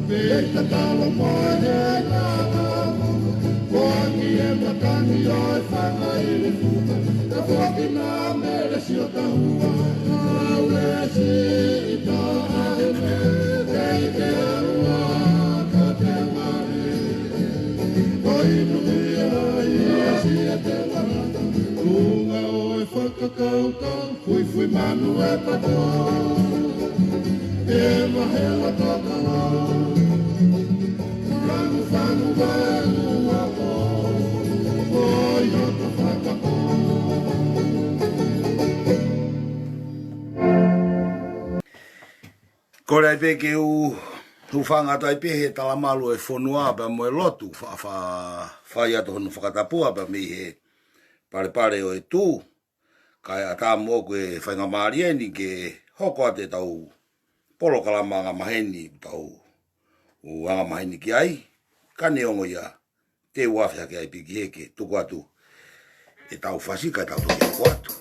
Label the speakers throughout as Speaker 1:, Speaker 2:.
Speaker 1: Beita talo moe he la tamu, koangi e Kani oi whangai le futa, ka whaki nā mere si o tahua. Aue si I Taha e me, kei te arua ka te mare. Koi nukia I si e te warata, kunga oi whakakaukau, fui manu e pato. E mahela toka wau, rangu whangu whangu wako.
Speaker 2: Kore ai peke whanga tai pehe tala malu e whonua pa mo e lotu whai ato honu whakatapua pa mi he pare o e tū kai a tā mōku e whainga MALIE ni ke hoko a te tau polo kalama anga maheni tau anga maheni ki ai Kani ongo ia te wawhia ki ai piki heke tuku atu e tau FASI kai tau tuki tuku atu.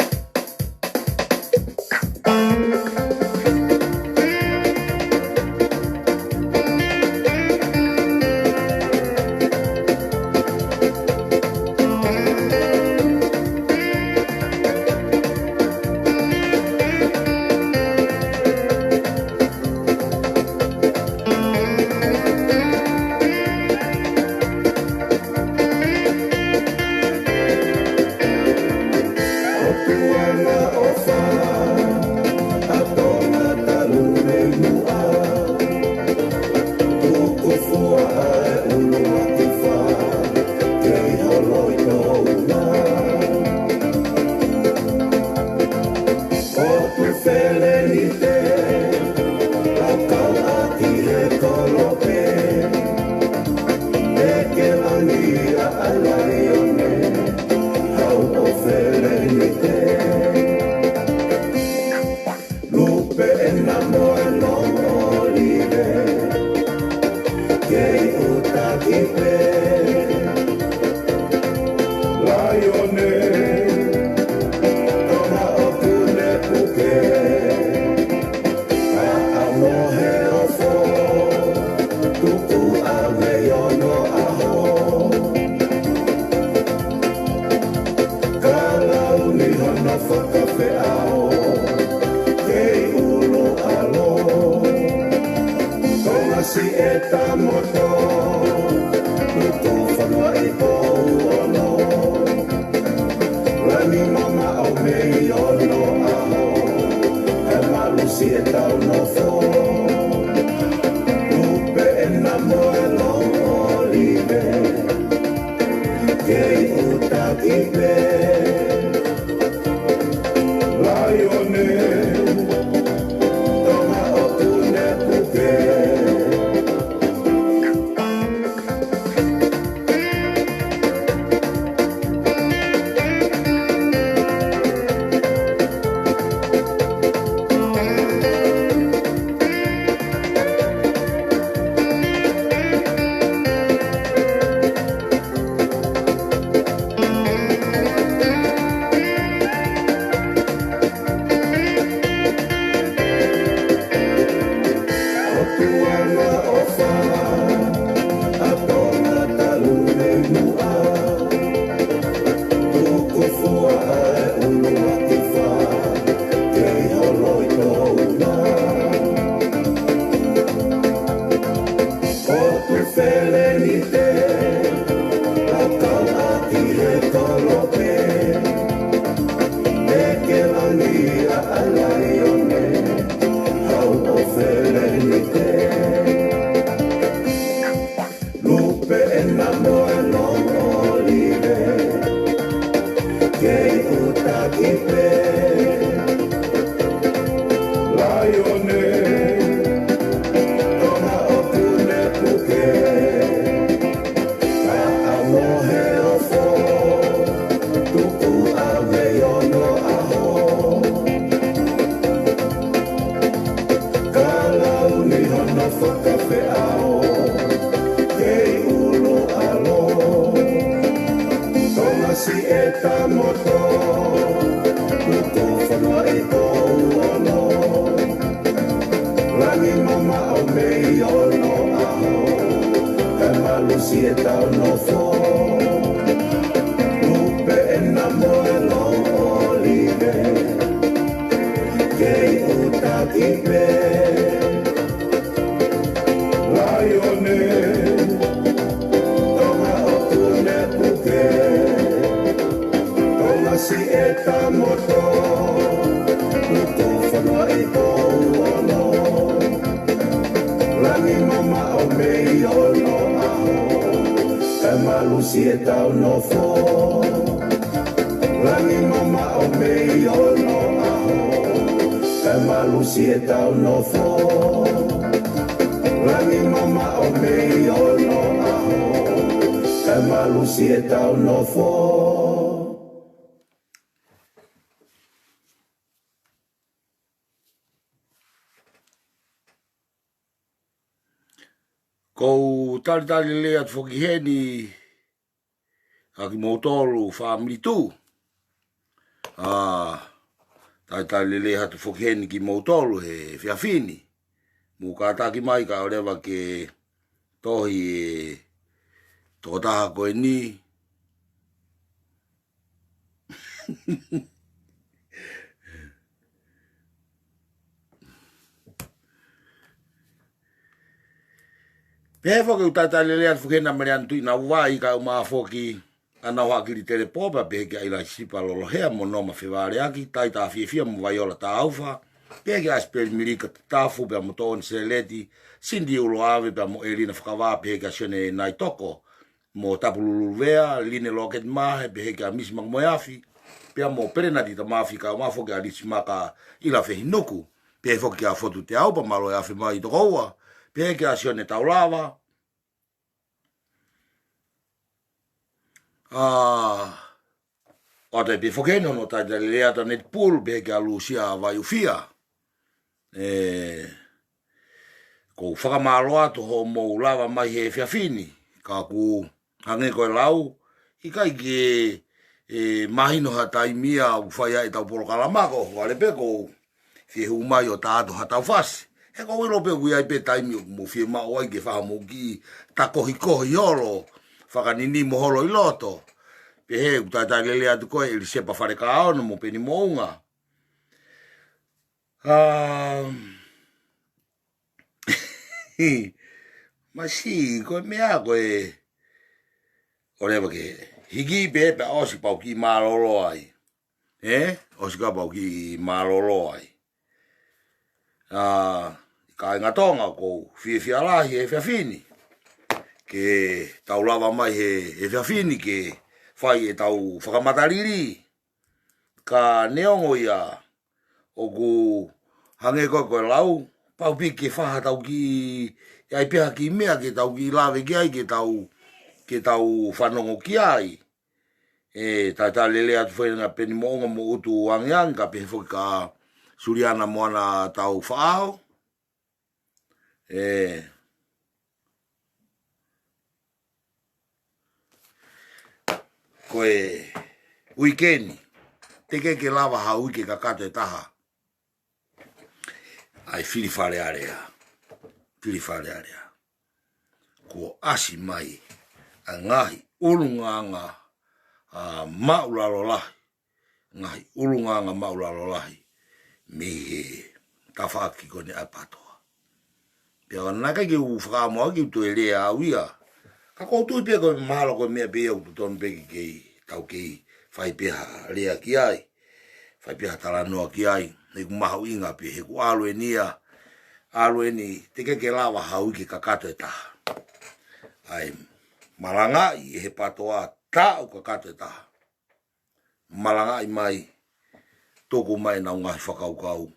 Speaker 1: tamoto Utu whanua I kouono Langi mama o mei ono aho E malusi e tau nofo Langi mama o mei ono aho E malusi e tau nofo Langi mama o mei ono aho E malusi e tau nofo
Speaker 2: Ko tali lea foki heni aki motolu family tu. Tali lea tu foki heni ki motolu he fiafini. Muka taki mai ka orewa ke tohi e toko taha koe ni. Pehe foki utatali lea foki hena marian tui na uwai ka umaa foki ana wakiri tere popa pehe ki aila sipa lolohea mo noma whiware aki tai ta fia mo vaiola ta aufa pehe ki asperi mirika tafu pia mo toon se leti sindi ulo ave pia mo elina whakawā pehe ki asione nai toko mo tapululu vea line loket mahe pehe ki a misi mak moeafi pia mo perena di ta mafi ka ma foki a lisi maka ila fehi nuku pehe foki a fotu te aupa malo e afi mai toko ua pehe ki asione taulava Ota pe fokeno no ta lea ta net pool be ga Lucia vai ufia. Ko faka malo ato ho mo lava mai he fiafini ka ku hange ko lau I kai ke mahino hatai mia u faya e tau poro kalamako wale pe ko fi humai o ta ato hatau fasi. E ko wilo pe ui ai pe taimi mo fi ma oi ke fa mo ki ta kohi olo faka nini mo holo I loto. Pehe utata lele atu koe ili sepa whare ka aono mo peni mounga. Masi koe mea koe orewa ke higi pepe osi pau ki malolo ai. Osi ka pau ki malolo ai. Ka ingatonga ko fia lahi e fiafini. Ke tau lava mai he fiafini ke fai e tau whakamatariri. Ka neongo ia o ku hange koe lau. Pau piki whaha tau ki ai peha ki mea ke tau ki lawe ki ai ke tau whanongo ki ai. Tai lele atu whainga peni moonga mo utu wangyang ka pehe whoki ka suriana moana tau whaao. Koe weekendi teke ke lava hau ke kakato e taha ai fili fare area ko asi mai a ngahi ulunganga maulalo lahi ngahi ulunganga maulalo lahi me tafaki kone apatoa pia naka ke u framo ki to elea uia ka ko tu pe ko malo ko me pe u ton pe ke tau ke fai pe lea ki ai fai pe tala no ki ai ne ku mahu inga pe he ku alo ni teke ke lava hau ki kakato e taha ai malanga I he patoa ta o kakato e taha malanga I mai toku mai na ngahi whakaukau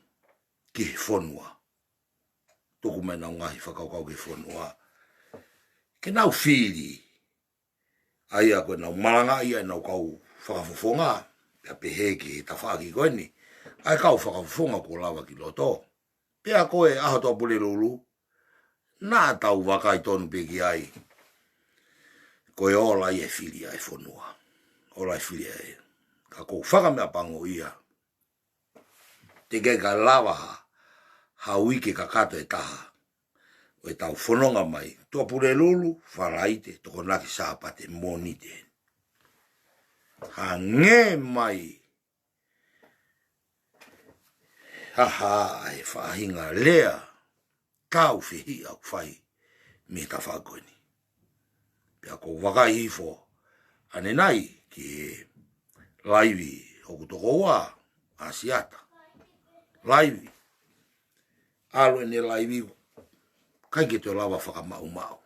Speaker 2: ki he whonua toku mai na ngahi whakaukau ki he whonua ke nau whiri ai a koe nau malanga I ai nau kau whakafofonga pia pehe ki ta whaki koe ni ai kau whakafofonga ko lava ki loto pia koe aho tō pule lulu nā tau wakai tonu peki ai koe ola I e whiri ai whonua ola I whiri ai ka kou whakamea pango ia te ka lava hau ike ka kato e taha o e tau whanonga mai tō pule lulu wharaite toko naki sāpate monite ha nge mai haha ai whahinga lea tau whihi au whai me ta whakoni pia ko wakai hifo ane nai ki laiwi hoku toko wa Asiata live alo ne live kai ke to lava whaka mau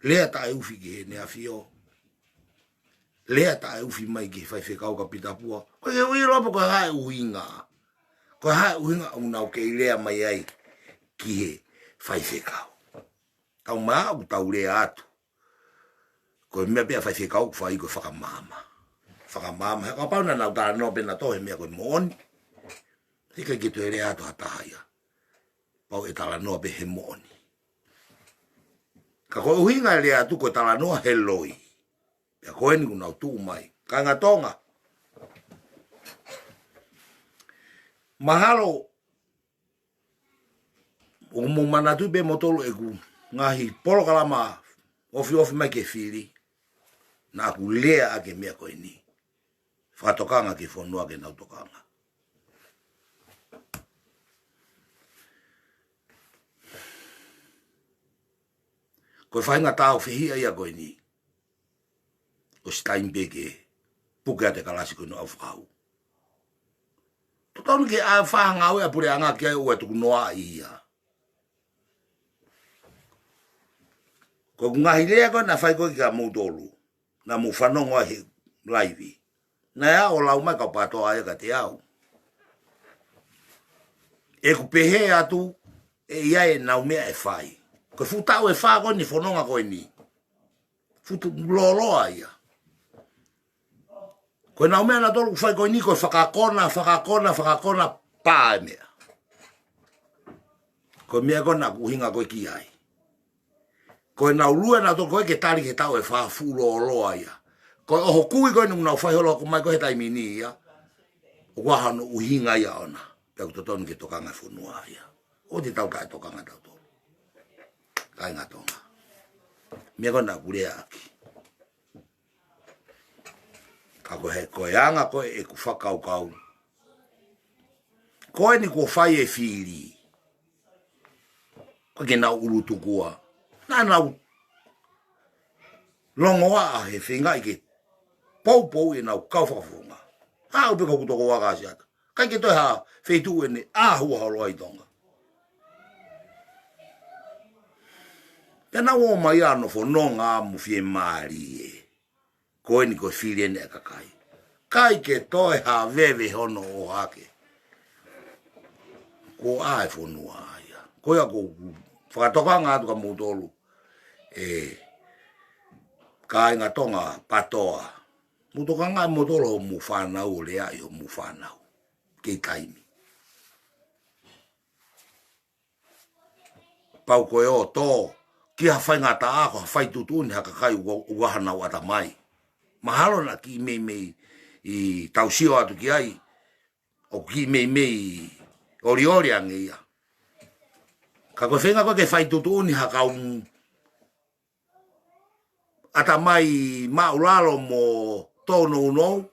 Speaker 2: lea ta ufi ke ne afio lea ta ufi mai ke fai whekau ka pita pua ko e ui ropo ko hae uhinga una o ke lea mai ai ki he fai whekau tau maa u tau lea atu ko mea pia fai whekau fai ko whakamama heka pauna nau tā no pena tohe mea koe mooni hika ki tue lea atu hataha ia pau e tala noa pe he mooni ka koe uhinga lea atu koe tala noa he loi pia koe ni kuna utu mai ka ngā tonga mahalo o mo manatu be motolo e ku ngahi polo kalama ofi mai ke fili na ku lea ake mea koe ni whatokanga ki whanua ke nautokanga. Koe whainga tāo whihia ia koe ni. O Steinbeke puke a te kalasi koe no au whakau. Totonu ke a whahanga au e pure anga ki ai ua tuku noa ia. Ko ngahi lea koe na whai koe ki ka mautolu. Na mu whanongo he laivi. Na ya o lau mai ka patoa e ka te au. E ku pehe atu e ia e nau mea e whai. Ko futau e wha koe ni whanonga koe ni. Futu loloa ia. Koe nau mea na tolu whai koe ni koe whakakona pā e mea. Koe mea koe na kuhinga koe ki ai. Koe nau lue na tolu koe ke tari ke tau e wha fu loloa ia. Koe oho kui koe nungu nau whai holo ko mai koe he taimini ia. O wahano uhinga ia ona. Pea kutotonu ke tokanga whunua ia. O te tau kai tokanga tau tolu. Kai ngā tonga. Mea koe nā kurea aki. Ka koe anga koe e ku whakau. Koe ni ko whai e whiri. Koe ke nau uru tukua. Nā nau longoa he whinga i ke pou e nau kau whakafunga. Ha upe ko kutoko waka Asiata. Kai ke toi ha wheitu e ne āhua haloa i tonga. Pena o mai ano whanonga mu fie MALIE. Koe ni koe whiri ene e kakai. Kai ke toi ha vewe hono o hake. Ko ai whanua ia. Koe a ko whakatokanga atu ka mutolu. Kai ngā tonga patoa. Mutokanga e motolo mu whanau lea i o mu whanau. Kei taimi. Pau koe o tō. Ki ha whai ngā tā ako, ha whai tutuni haka kai uahanau ata mai. Mahalo na ki mei i tausio atu ki ai. O ki mei ori ange ia. Ka koe whenga koe ke whai tutuni haka ata mai maulalo mo tono unou.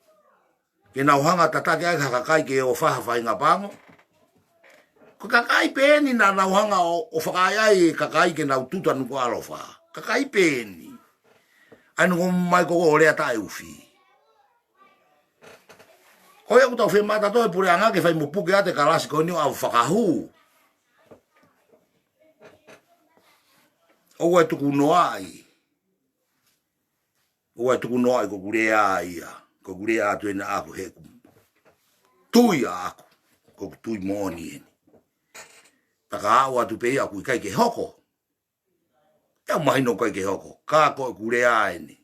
Speaker 2: Ke nauhanga tatake ai haka kai ke o whaha whai ngā pango. Ko kakai peni na nauhanga o whakaiai kakai ke nau tutanu ko alofa. Kakai peni. Ainu ko mai ko o lea tae ufi. Koe aku tau whemata toi pure anga ke whai mupuke ate kalasi ko ni o au whakahu. Oua e tuku noai. Oua e tuku noai ko kurea ia. Ko kurea atu ena aku heku. Tui aku. Ko tui moni eni. Taka au atu pei aku i kai ke hoko. Ea mahino kai ke hoko. Ka koe kurea eni.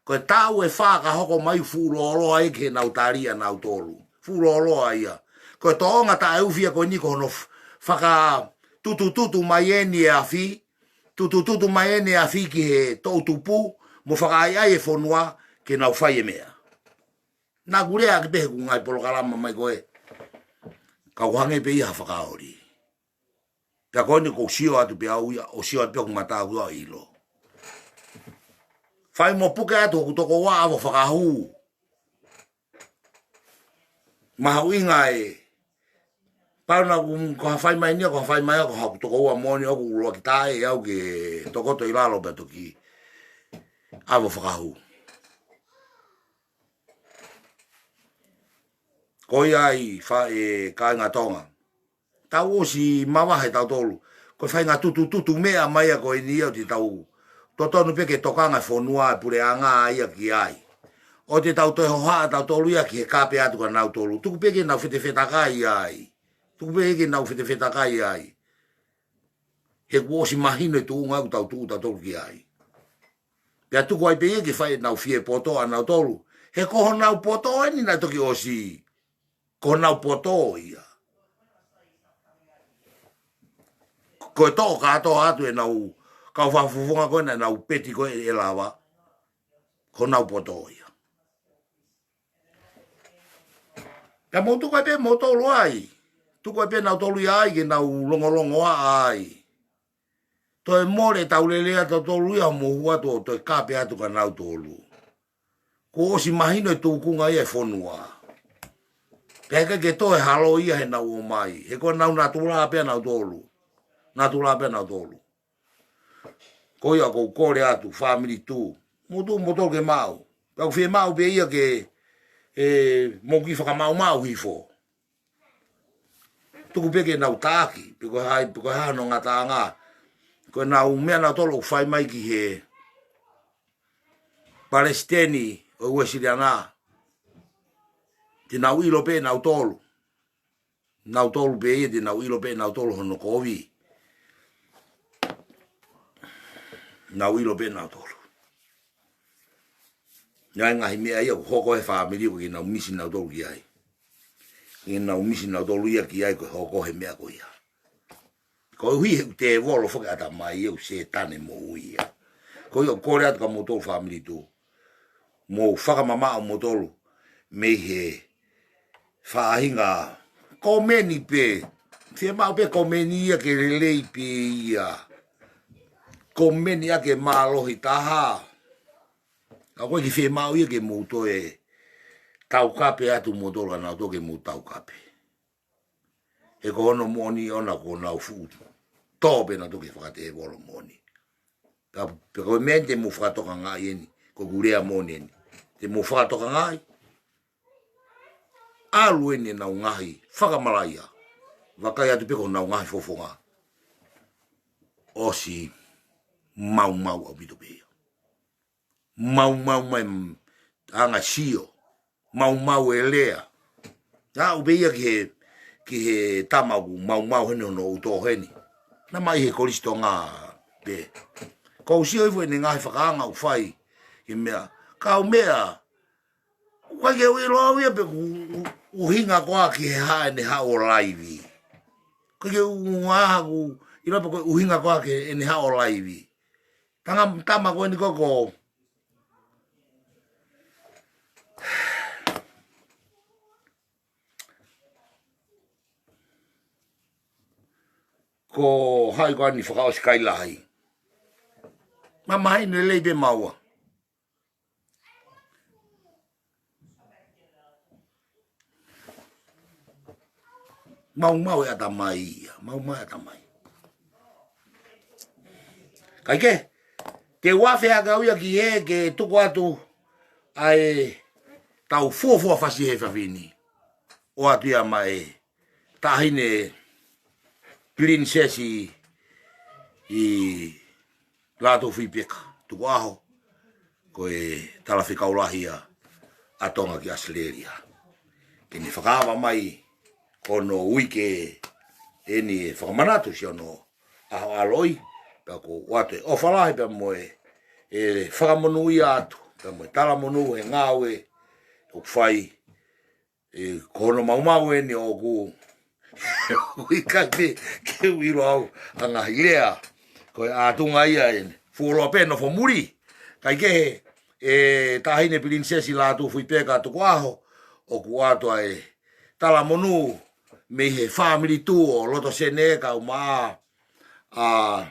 Speaker 2: Koe tau e whaka hoko mai furoloa eke nau taria nau tolu. Furoloa ia. Koe toonga ta eufia koe niko hono whaka tutu mai eni e afi. Tutu mai eni e afi ki he toutupu. Mo whaka ai e whonua ke nau whai e mea. Nā kurea ki pehe ku ngai polokalama mai koe. Kau hange pe iha whakaori. Pea koe ni ko sio atu pe au ia, o sio atu pe ku mata au ia ilo. Whai mo puke atu ku toko wa awo whakahu. Mahau inga e. Pauna ko hawhai mai nia, ko hawhai mai ako haku toko wa moni aku uloa ki tae au ke tokoto i lalo pe toki. Awo whakahu. Koi ai fa e ka nga tonga. Tau o si mawahe tau tolu. Ko fai nga tutu mea mai a ko ni o ti tau. Totonu peke tokanga fonua pure anga ia ki ai. O te tau te hoa tau tolu ia ki he kape atu ka nau tolu. Tuku peke nau fete kai ai. Tuku peke nau fete kai ai. He kuosi mahino e tu ngau tau tolu ki ai. Pea tuku ai peke ki fai nau fie poto a nau tolu. He koho nau poto ni na toki osi. Koho nau poto ia. Ko e tō kato atu e nau kau whafufunga koe na nau peti koe e lawa. Ko nau poto ia. Ka mo tuku ai pe mo tolu ai. Tuku ai pe nau tolu ai ke nau longolongo ai. To e more tau lelea tau tolu ia mo hua to e kape atu ka nau tolu. Ko osi mahino e tūkunga ia e whonua. Peka ke to e halo ia he nau o mai. He koe nau natula apea nau tolu. Natula apea nau tolu. Ko ia ko kore atu, family tu. Motu moto ke mau. Kau fie mau pe ia ke mo ki whakamau hifo. Tuku peke nau tāki. Peko hai no ngata ngā. Ko nau mea nau tolu whai mai ki he Palestini o Uesiriana. Te nau ilo pe nau tolu. Nau tolu pe ia te nau ilo pe nau tolu hono kovi. Nau ilo pe nau tolu. Ngai ngahi mea ia hoko he family ko ki nau misi nau tolu ki ai. Ki nau misi nau tolu ia ki ai ko hoko he mea ko ia. Ko hui he te volo whaka ata mai iau se tane mo ia. Ko ia kore atu ka mo tolu family tu. Mo whakamama o mo tolu. Me he whaahinga. Ko meni pe. Fie mau pe ko meni ia ke relei pe ia. Ko meni ia ke mālohi taha. A koe ki fie mau ia ke mo to e. Tau kape atu mo tolu anau to ke mo tau kape. E ko ono moni ona ko nau futu. Tope na to ke whakate e wolo moni. Ka ko mente mo whakatoka ngai eni. Ko gurea moni eni. Te mo whakatoka ngai. Alu eni nau ngahi. Whakamalaia. Wakai atu peko nau ngahi fofonga. Osi. Mau au bito pea. Mau mai anga sio. Mau elea. Na ubeia ki he tamagu mau hene no uto heni. Na mai he koristo ngā pe. Kau sio ifu ene ngahi whakaanga u whai. I mea. Kau mea. Wai ke ui loa uia pe uhinga koa ki he hae ne hao laivi. Kai ke ungaha ku ila pe uhinga koa ki ene hao laivi. Tanga tama koe ni koko. Ko hai koa ni whakaosi Kailahi. Mamai ne leipe maua. Mau e ata mai. Mau ata mai. Kai ke? Te wafe a gauia ki he ke tuku atu ai tau fuafua fasi he whawini. O atu ia mai tahine princessi i lato whipeka. Tuku aho ko e talafi kaulahia atonga ki Australia. Kini whakawa mai kono wike eni whakamanatu si ono aho aloi. Ko wate o falahi pe moe e whakamonu i atu pe moe talamonu he ngāwe o whai e kono mau e ni o ku i kai pe ke wiro au anga hilea ko atunga ia e fuolo peno fo muri kai ke e tahine princesi la tu fui peka tu aho o ku atu ai talamonu me he family tu o loto sene ka uma a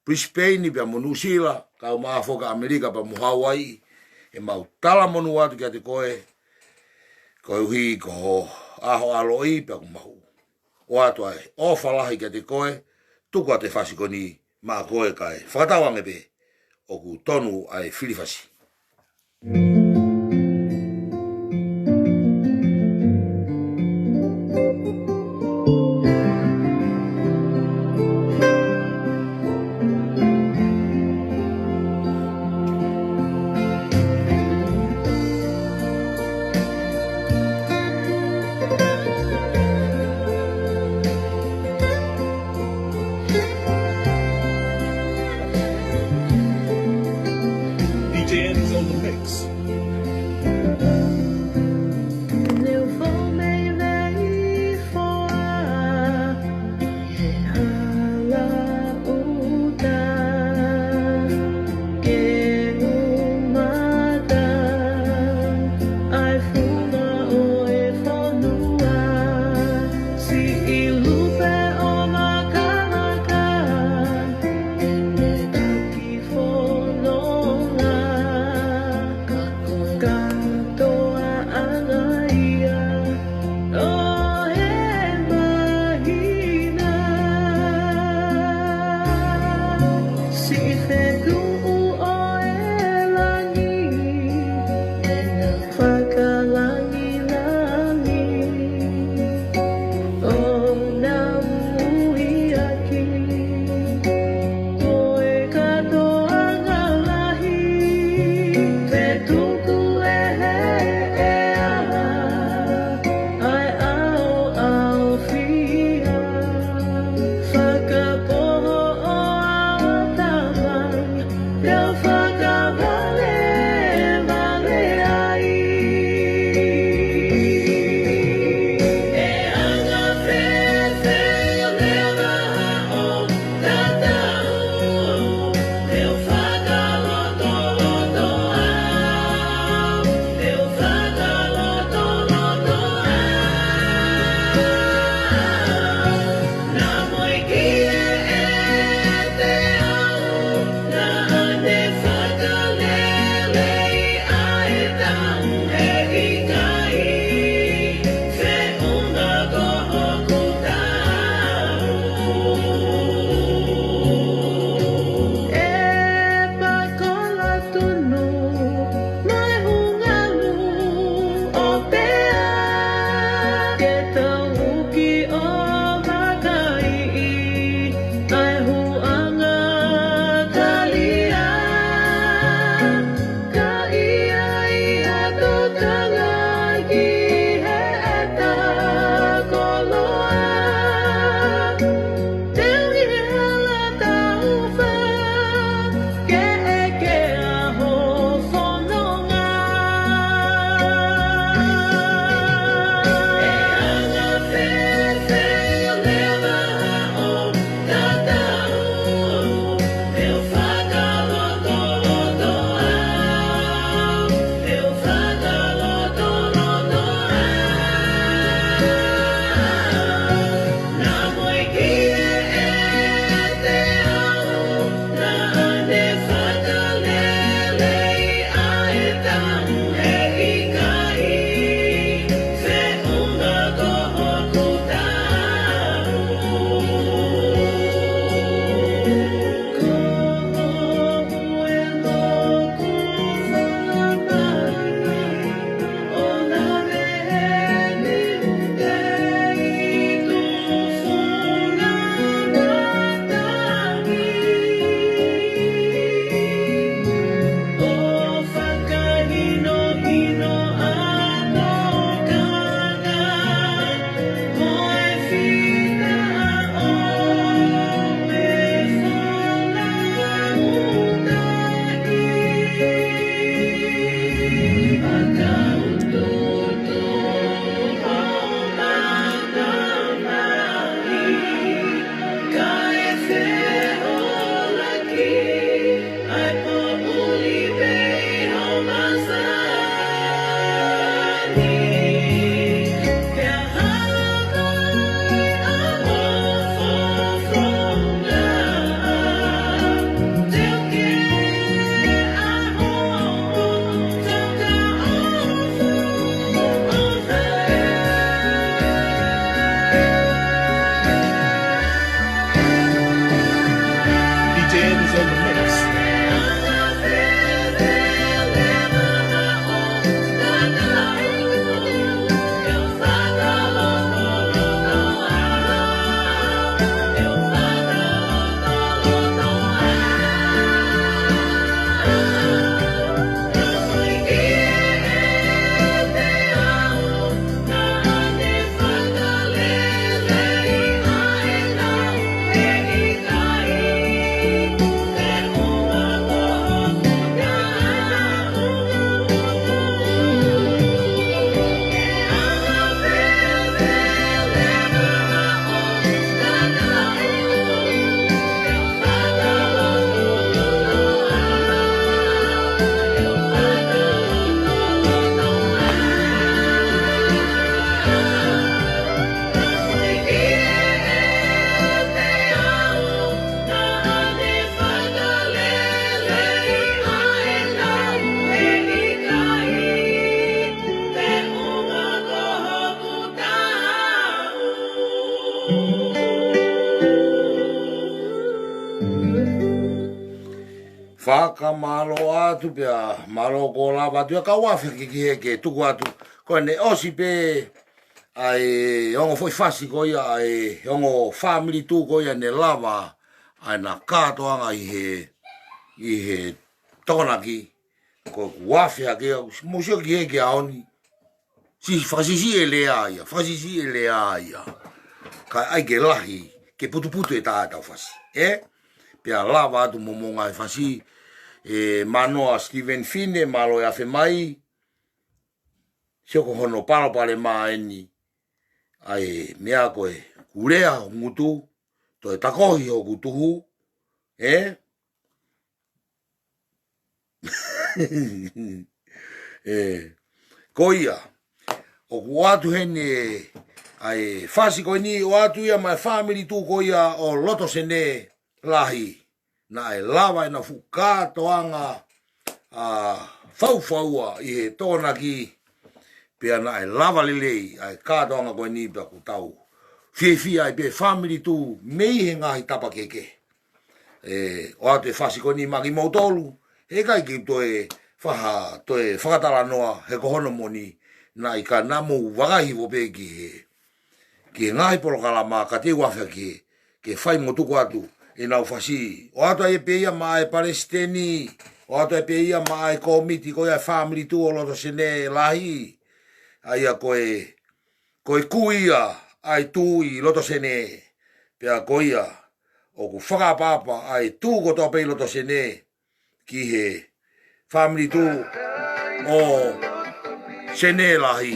Speaker 2: Brisbane pe mo New Zealand ka ma foka Amerika pa mo Hawaii e mau tala mo nu atu ke koe hi ko aho aloi pe mo o atu ai o falahi ke koe tuku te fasi koni ma koe kai whakatawange pe o ku tonu ai filifasi. Whaka malo atu pia, malo ko lava tu ka wafi ki heke tuku atu. Ko ne osi pe ai ongo foi fasi ko ia ai ongo family tu ko ia ne lava ai na kato anga i he tona ki ko wafi ki musio ki heke aoni. Si fasi ele aia, fasi ele aia. Ka ai ke lahi ke putu e tata fasi. Pia lava atu momonga e fasi manoa Steven Fine malo ya fe mai sioko hono palo pale maeni ai mea koe kurea ngutu to e takohi o kutuhu koia o kuatu hene ai fasi koe ni o atu ia my family tu koia o loto sene lahi na e lava na fukato anga faufaua i he tōna ki pia na e lava lelei ai kato anga koe ni pia ku tau fie ai pe family tu mei he ngahi tapa keke o atu e fasi koe ni maki mautolu he kai ki toe whaha toe whakatala noa he kohono moni na i ka namu wagahi wo pe ki he ngahi porokalama ka te wafia ki ke whai motuku atu e nau fasi. O ato e peia mai Palestini, o ato e peia mai komiti ko ia family tu o loto sene lahi. Aia koe kuia ai tu i loto sene. Pea koia o ku whakapapa ai tu ko toa pei loto sene ki he family tu o sene lahi.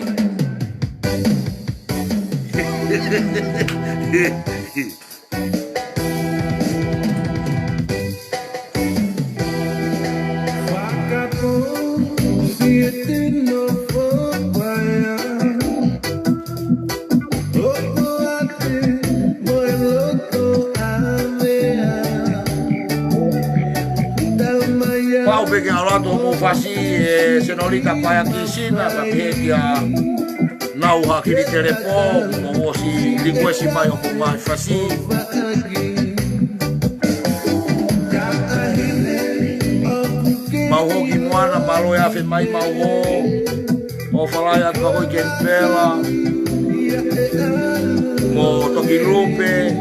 Speaker 2: Pau peke alato mo fasi senorita paya kisina ka pekia nauha kiri telepo mo si likwesi mai o mai fasi mau hoki moana malo ya fe mai mau o falaya ka hoi kempela mo toki lupe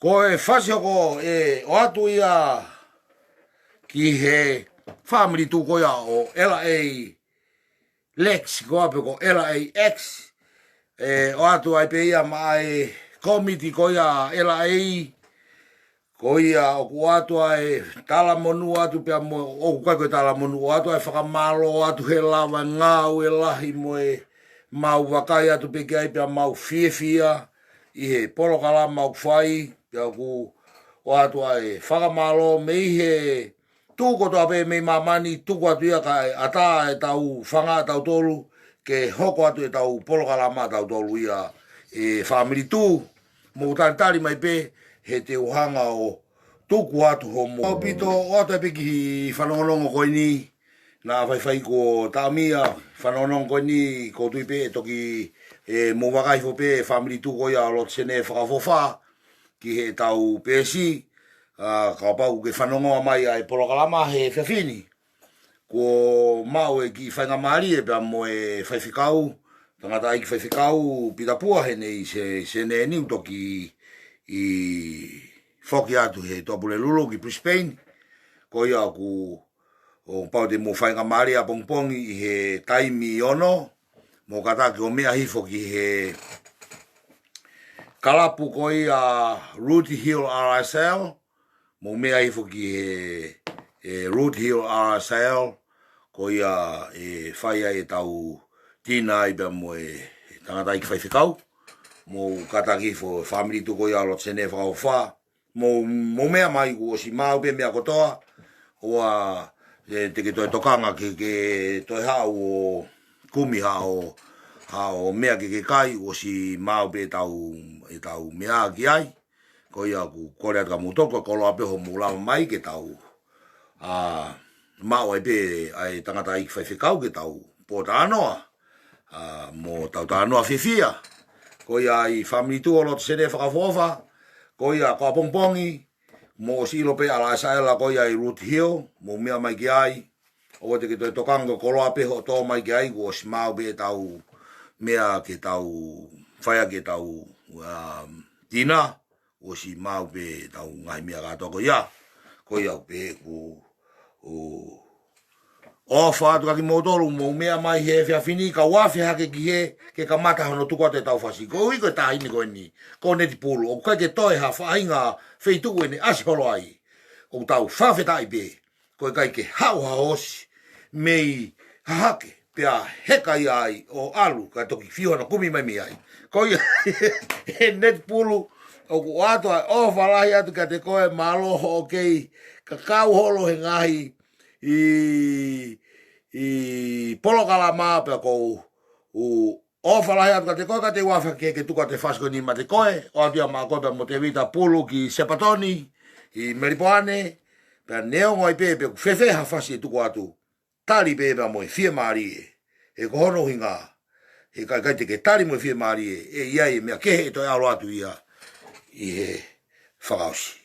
Speaker 2: Ko e FASI ko e o atu ia ki he family tu ko ia o LA Lex ko ape ko LAX o atu ai pe ia mai committee ko ia LA ko ia o ku atu ai tala monu atu pe mo o ku ko tala monu atu ai whakamalo atu he lava ngau e lahi mo e mau wakai atu pe kai pe mau fiefia i he polo kala mau fai pe ku o atu ai whakamalo me he tuko to ape me mamani tuko atu ia kai ata e tau whanga tau tolu ke hoko atu e tau polo kala ma tau tolu ia e family tu mo tantari mai pe he te uhanga o tuku atu homo. O pito o atu e piki whanongonongo koe ni na whai ko taamia whanongonongo koe ni ko tui pe toki e mo wakai fo pe family tu ko ia lot sene whakafofa ki he tau pesi ka pau ke whanongo mai ai polokalama he whiawhini ko mau e ki whainga MALIE pe mo e whaiwhikau tangata ai ki whaiwhikau pitapua he nei se ne niu toki i whoki atu he topule lulu ki Brisbane ko ia ku o pau te mo whainga MALIE a pongpongi i he taimi ono mo kata ki o mea hifo ki he kalapu ko ia Root Hill RSL mo mea hifo ki he Root Hill RSL ko ia e whaia e tau tina i bea mo e tangata i ki whaiwhikau mo kata ki fo family tu ko ia lot sene whakawha mo mea mai ko si mau pe mea kotoa oa te ke toi tokanga ke toi hao o kumi hao mea ke kai o si mau pe tau mea ki ai ko ia ku kore atu ka mutoko ko lo ape ho mula mai ke tau mau ai pe ai tangata i whaiwhikau ke tau pota anoa mo tau ta anoa whiwhia ko ia i family tu o lot sene whakafofa ko ia ko pongpongi mo si lo pe ala saela ko ia i Root Hill mo mea mai ki ai o te ke toi tokanga ko lo ape ho to mai ki ai ko si mau pe tau mea ke tau whaia ke tau tina o si mau pe tau ngai mea kato ko ia pe ku o whaatu kaki motoru mo mea mai he whiawhini ka wafi hake ki he ke ka mata hono tuko te tau FASI ko hui koe tahini koe ni ko neti pulu o kai ke toi ha whainga wheituku ene asi holo ai o tau whawhetai pe koe kai ke hau ha hosi mei hake pia heka i ai o alu ka toki whiohana kumi mai mi ai ko ia he neti pulu o ku ato ai o whalahi atu ka te koe maloho o kei ka kau holo he ngahi i polokala maa pe ko o whalahi atu ka te koe ka te wafa ke tuka te FASI ni ma te koe o atia maa koe pe mo te vita pulu ki Sepatoni i Meripoane pe neongo i pe ku whewheha FASI tuku atu tali pe mo i whia MALIE e ko hono hinga he kai te ke tali mo i whia MALIE e iai mea kehe e toi alo atu ia i he whakausi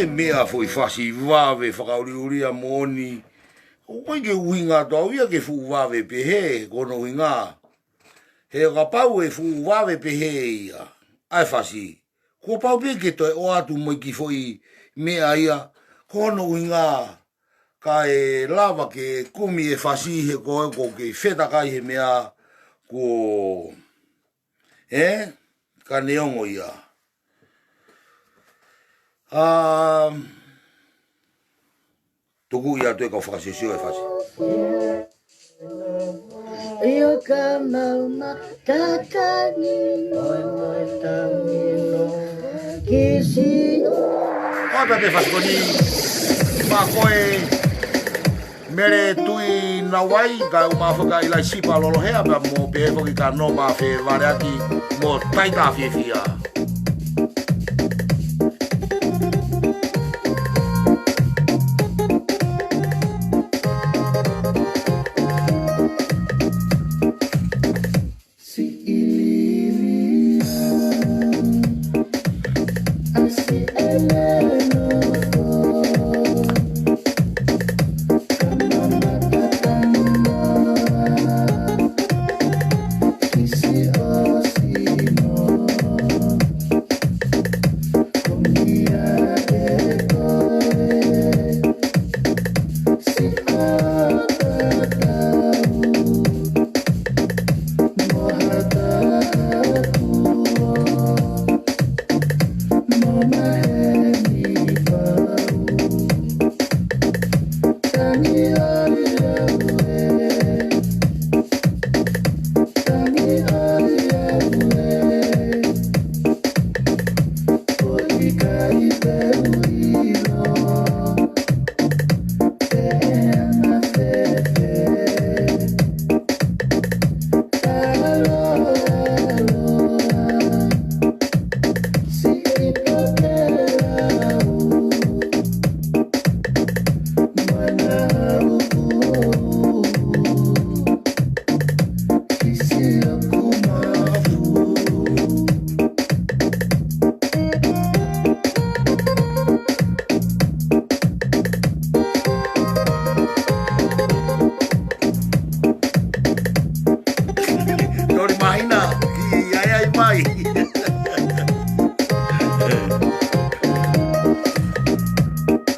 Speaker 2: mea foi fasi vave whakauriuria moni. O koe ke uhinga tau ia ke fu vave pehe, kono uhinga. He ka pau e fu vave pehe ia. Ai fasi. Ko pau pe ke toi o atu moi ki foi mea ia. Kono uhinga. Ka e lava ke kumi e fasi he koe ko ke feta kai he mea ko... Ka neongo ia. Tuku'I atu e ka whakasesio e fasi.
Speaker 1: Io ka mauna ka Kani Moi tamino kisi
Speaker 2: Ota te fasi koni. Ma koe mere tui na wai ka umawhaka i lai sipa lolohea pa mo pehe foki ka no ma fe variaki mo taita fia.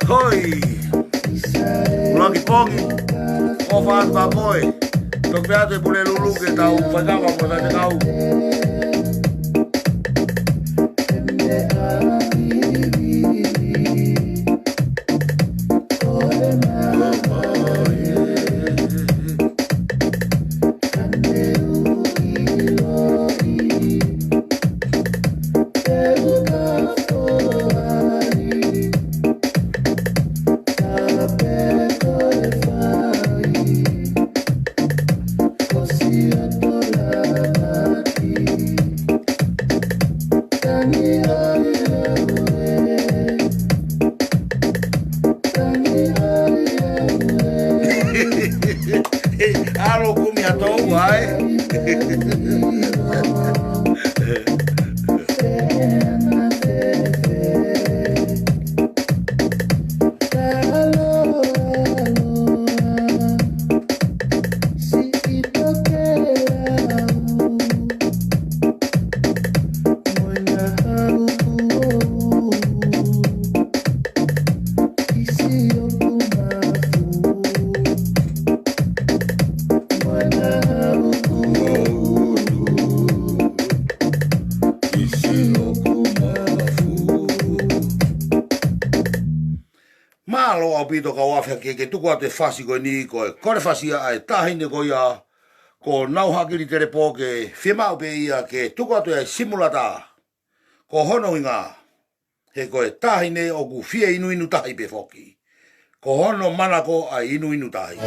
Speaker 2: Hoi! Luangi pongi! O faz ba moi! Tok beato e pule lulu ke tau whakama mo tate kau! Alo kumi atou vai. Malo au pito ka wafia ke tuku ate fasi koe ni koe kore fasia ai tahine koe ia ko nau hakiri tere po ke whima upe ia ke tuku ate ai simulata ko hono inga he koe tahine o ku fie inu inu tahi pe foki ko hono manako ai inu inu tahi.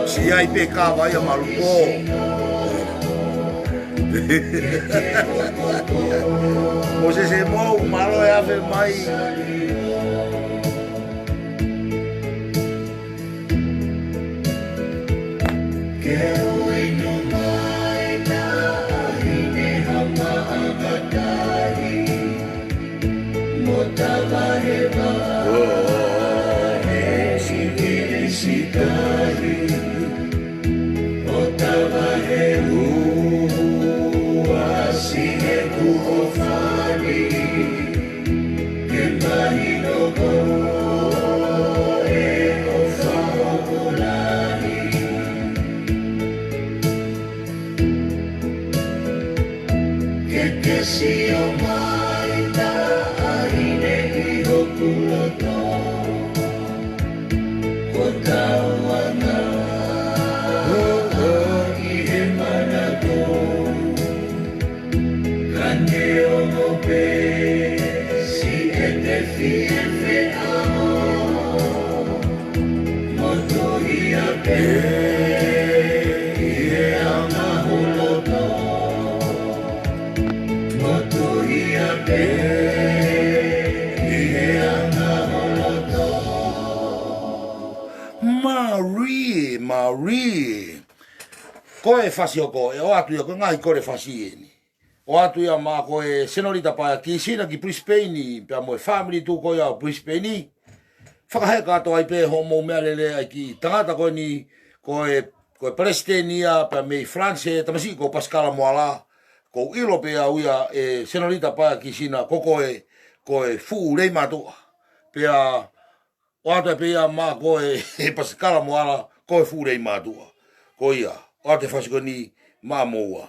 Speaker 2: Si ai pe ka vai a malupo. O se mo malo e ave mai. Marie. Koe fasi oko, e o atu ia koe ngai kore fasi eni. O atu ia ma koe senorita paia ki sina ki Brisbane, pia moe family tu koe au Brisbane. Whakaheka ato ai pe homo mea lele ai ki tangata koe ni, koe president ia, pia mei France, tamasi ko Pascala Moala, ko ilo pe au ia e senorita paia ki sina, koe fu rei matua. Pia o atu e pe ia ma koe Pascala Moala, koe fu rei matua. Ko ia, o ate fasi koe ni ma moua.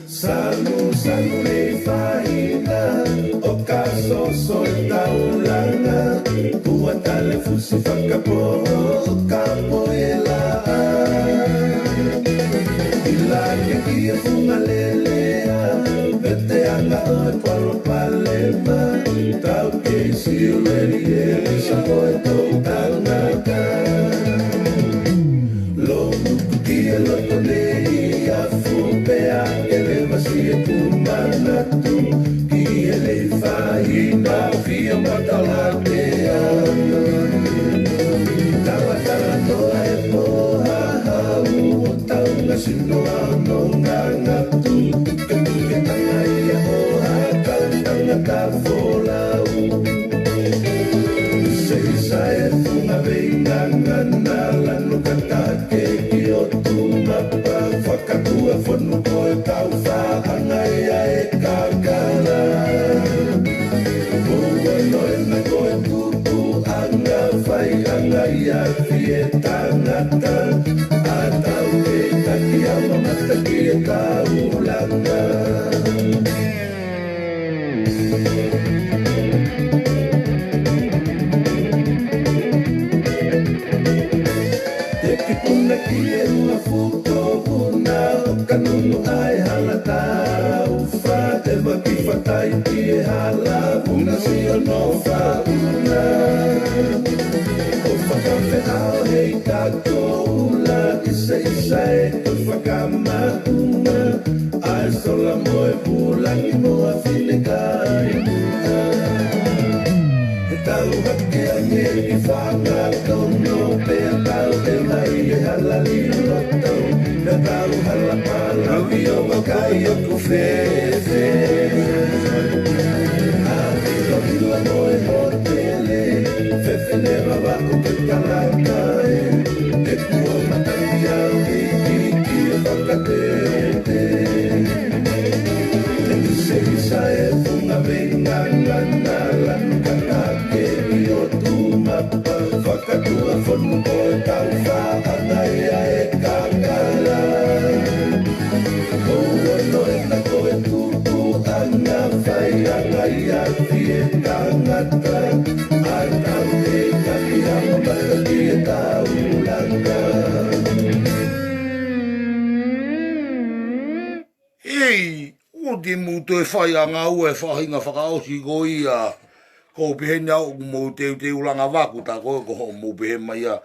Speaker 1: Salu, salu e faina, o caso solta ulanga, tua tale fusi whakapo, capoela. Ila ke kia funga lelea, vete anga oe paro palema, tau ke si uleri e sa koe tau tangaka. Lo muku kia loto nei a fupea, ele vasi e kumanatu, ki ele faina fia matalatea. Tawatara noa e poha hau, o taunga sinoa no ngangatu, ketuke tanga ia oha, tanga ka folau. Seisa e funga veinga ngana, lanu katake ki o tumapa, whakatua whanu koe tau whaanga ia e kakala. Ua noe na koe tuku anga, whai anga ia fie tangata, a tau e taki ama mataki e tau langa. Puna ki e ua fuko puna, o kanunu ai hala tau wha, e waki whatai ki e hala, puna si o no whauna. O whakawhe ao hei kako ula, isa e ko whakamahuna, ai sola moe pulangi moa whine kai muna. Tau hake ange ki whanga kono, pea tau te mai e hala li roto, na tau hala pala mi o makai o kuwhewhe. Ahi o hila moe hotele, whewhene rawa o ke kalaka e, te kua mataki au hiki ki e whakatete. Te seisa e funga venga ngana, lanu kakake ki o tumapa, whakatua whanu koe tau whaanga ea e kakala. Koua noe na koe tuku anga, whai anga ia fie tangata, a tau te kaki ama mataki e tau langa.
Speaker 2: Ei, o te muto e whai a ngā ue whahinga whakaosi ko ia, ko pehena o mo te ulanga waku ta ko mo pehema ia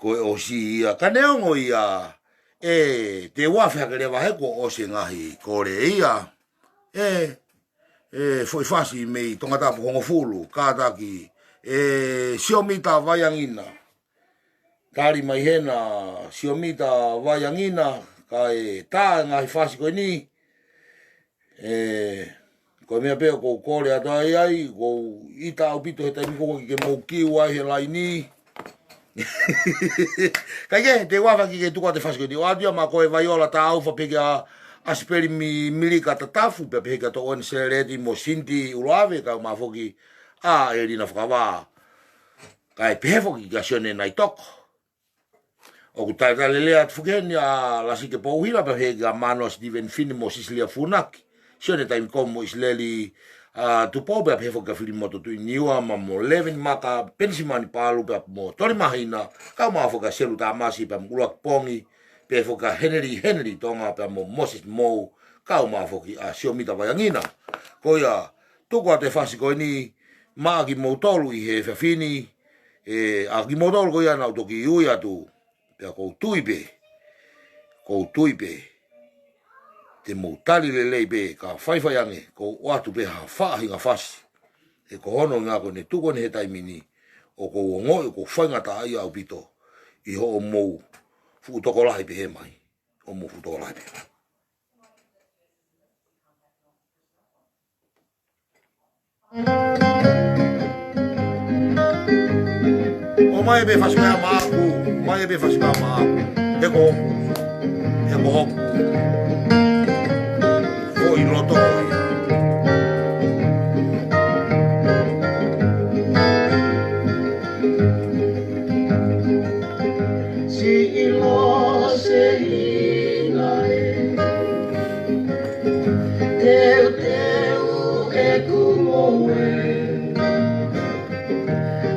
Speaker 2: ko o si ia kaneongo ia te wafa ke le wahe ko o se ngahi ko le ia foi fasi me tonga ta ko fulu ka ta ki siomita vayangina kari mai hena siomita vayangina kai ta ngahi fasi ko ni ko mea peo ko kore ata ai ko ita o pito he taimi ko ke mo kiwa he laini kage te wafa ki ke tuka te fasiko di wadia ma ko e vaiola ta au fa pege a asperi milika ta tafu pe pege to on seredi mo sinti ulave ka ma foki a elina fkava kai pefo ki gasione nai tok o kutai ta lele at fugeni a lasike po hila pe pege a manos diven fini mo sislia funaki sione taimi komo isleli tu pobe pe foka fili moto tu niwa ma mo 11 maka pensimani palu pe mo tori mahina ka ma foka selu ta masi pe mula pongi pe foka Henry tonga pe mo Moses mo ka ma foki a siomita vayangina ko ya tu ko te fasi ko ni ma ki mo tolu I he fini a ki mo tolu ko ya na to ki uya tu pe ko tuipe te mo tali le leibe ka faiange ko watu be ha fa hinga fasi e ko hono nga ko ne tuko ne taimini o ko ngo ko fanga ta ia o pito I ho mo fu to ko lai be mai o mo fu to lai o mai be fasi ma ku mai be fasi ma e ko foi loto
Speaker 1: si ilo se inae teu e kumoe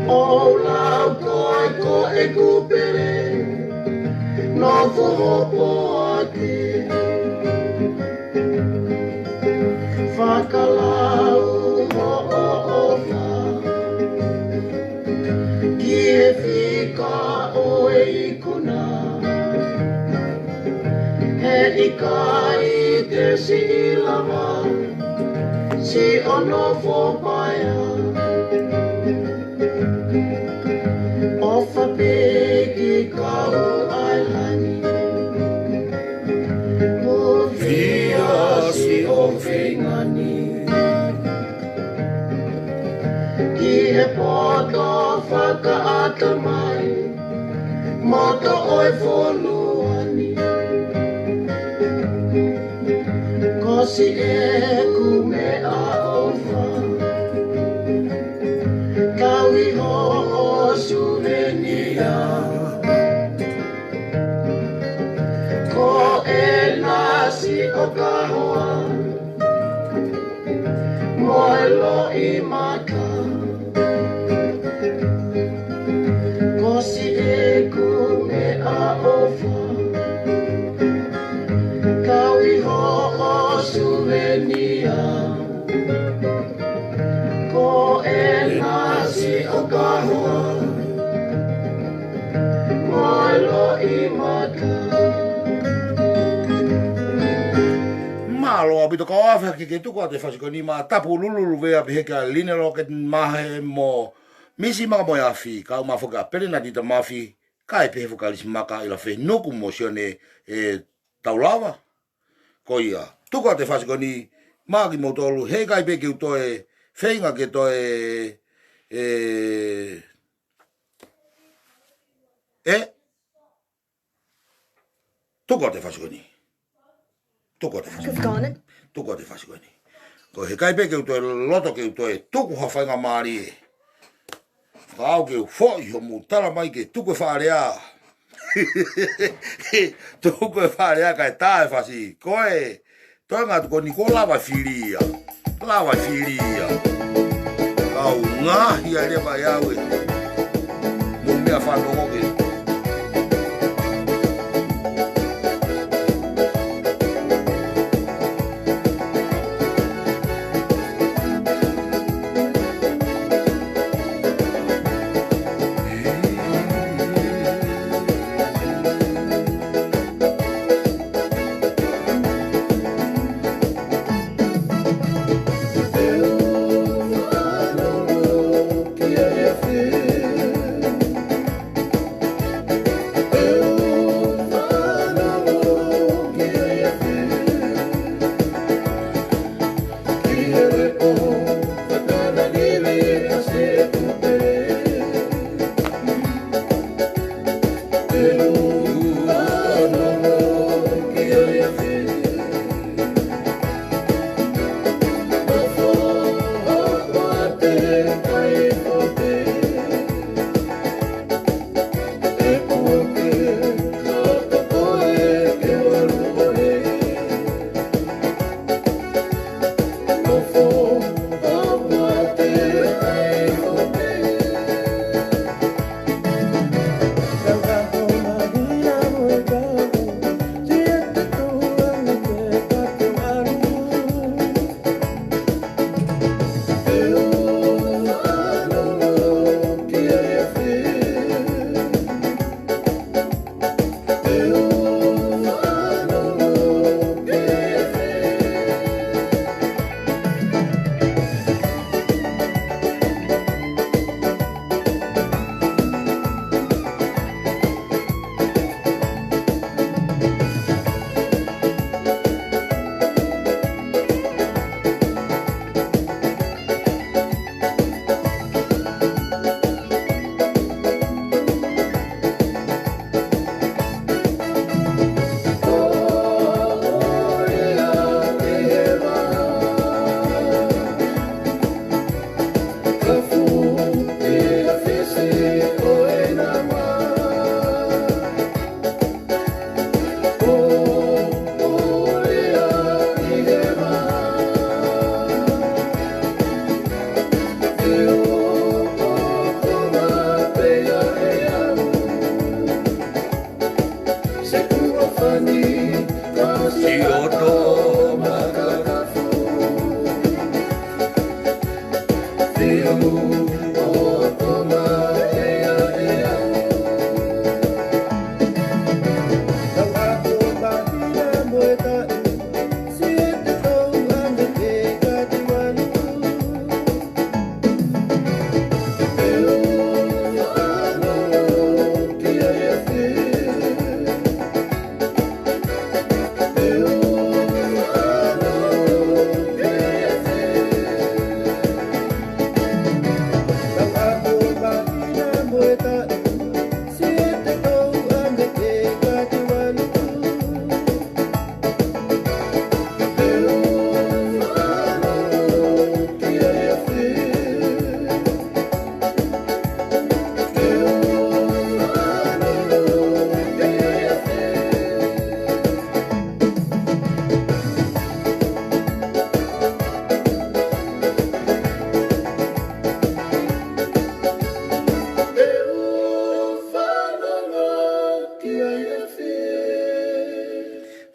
Speaker 1: o lau ko e kupere no fohopo ate whakalau ho o wha ki e whika o e ikuna he ika I te si lama si ono whopaya o whapeki kau ailani si o whengani Ki he poto whakaata mai Moto oi wholuani Ko si e kume a ofa Kawi ho o suvenia Ko e nasi o kahoa Moelo I maka Ko si e kume a ofa Kawi ho o suvenia Ko e nasi o kahoa Moelo I maka
Speaker 2: malo abito ka afa ke tu ko te fasi ko ni ma tapu lulu ve a heka linero ke mahe mo misi ma mo ya fi ka ma foka pelena di ta mafi ka e pe foka lis maka ila fe no ku mosione taulava ko ia tu ko te fasi ko ni ma ki mo tolu he ka pe ke to e feinga ke to tu ko te fasi ko ni tuko te fasi ko ni ko he kai pe ke to loto ke to tuku ha fa nga MALIE ka ke fo yo mu tala mai ke tuku fa rea tuku fa rea ka ta fasi ko e to nga ko ni ko lava filia ka nga ya le ba ya we mo me fa no ke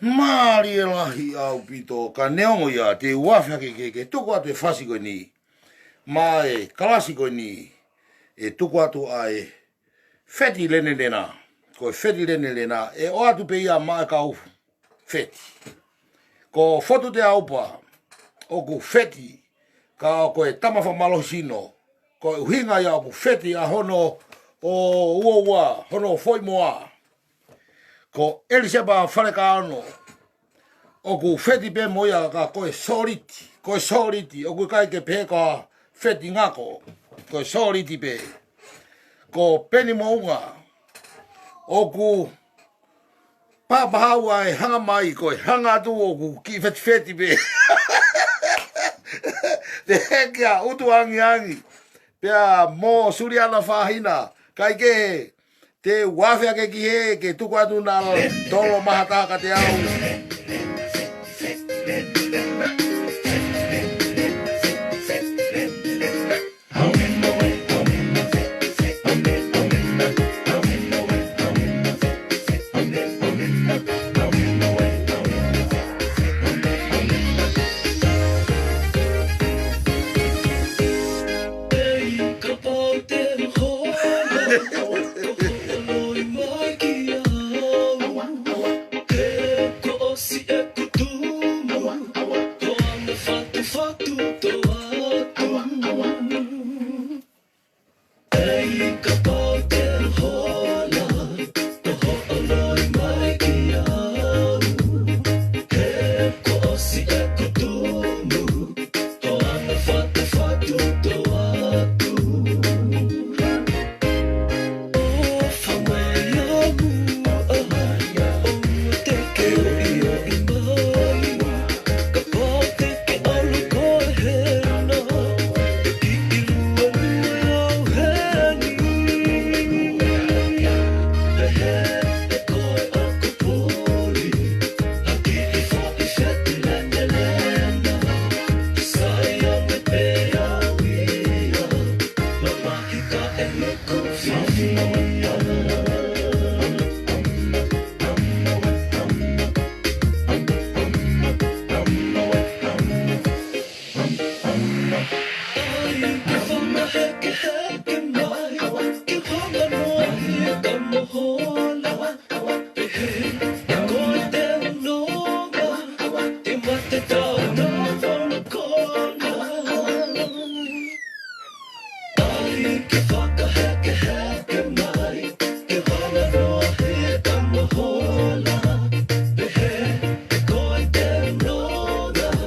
Speaker 2: Malie lahi au pito ka neongo ia te wafia ke tuku atu e fasi koe ni. Ma e kalasi koe ni e tuku atu ai feti lene lena. Koe feti lene lena e o atu pe ia ma e kau feti. Ko fotu te aupa o ku feti ka koe tamafa malosino. Koe uhinga ia ku feti a hono o uoua, hono foi moa. Ko Eliseba whaneka ano, o ku feti pe moia ka koe soriti, o ku kai ke pe ka feti ngako, koe soriti pe. Ko peni mounga, o ku papahaua e hanga mai, koe hanga atu o ku ki feti pe. Te hekia utu angi, pea mo suriana whahina, kai ke he. Te wafia ke ki he, ke tuku atu nā tolo mahataka te au.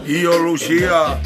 Speaker 2: Io Lucia.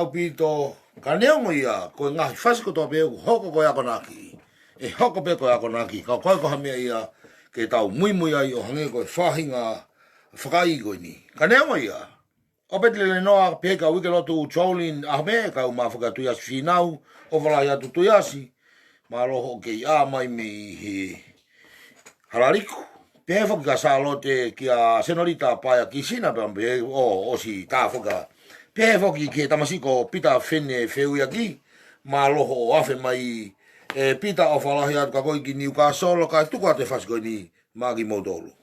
Speaker 2: tau pito ka neongo ia ko ngahi fasi ko to pe hoko ko ya konaki e hoko pe ko ya konaki ka ko ko hamia ia ke tau mui ai o hange ko fahinga whakai ko ni ka neongo ia o petele noa pe ka wike lotu cholin a me ka uma whaka tuias finau o wala ia tu tuiasi ma loho ke a mai mi he halariku pe whaki ka salote ki a senorita paia kisina pambe o si ta whaka pe foki ke tamasiko pita fene feu yaki ma loho afe mai e pita o falahi atu ka koi ki Newcastle ka tuku ate fasko ni magi modolo.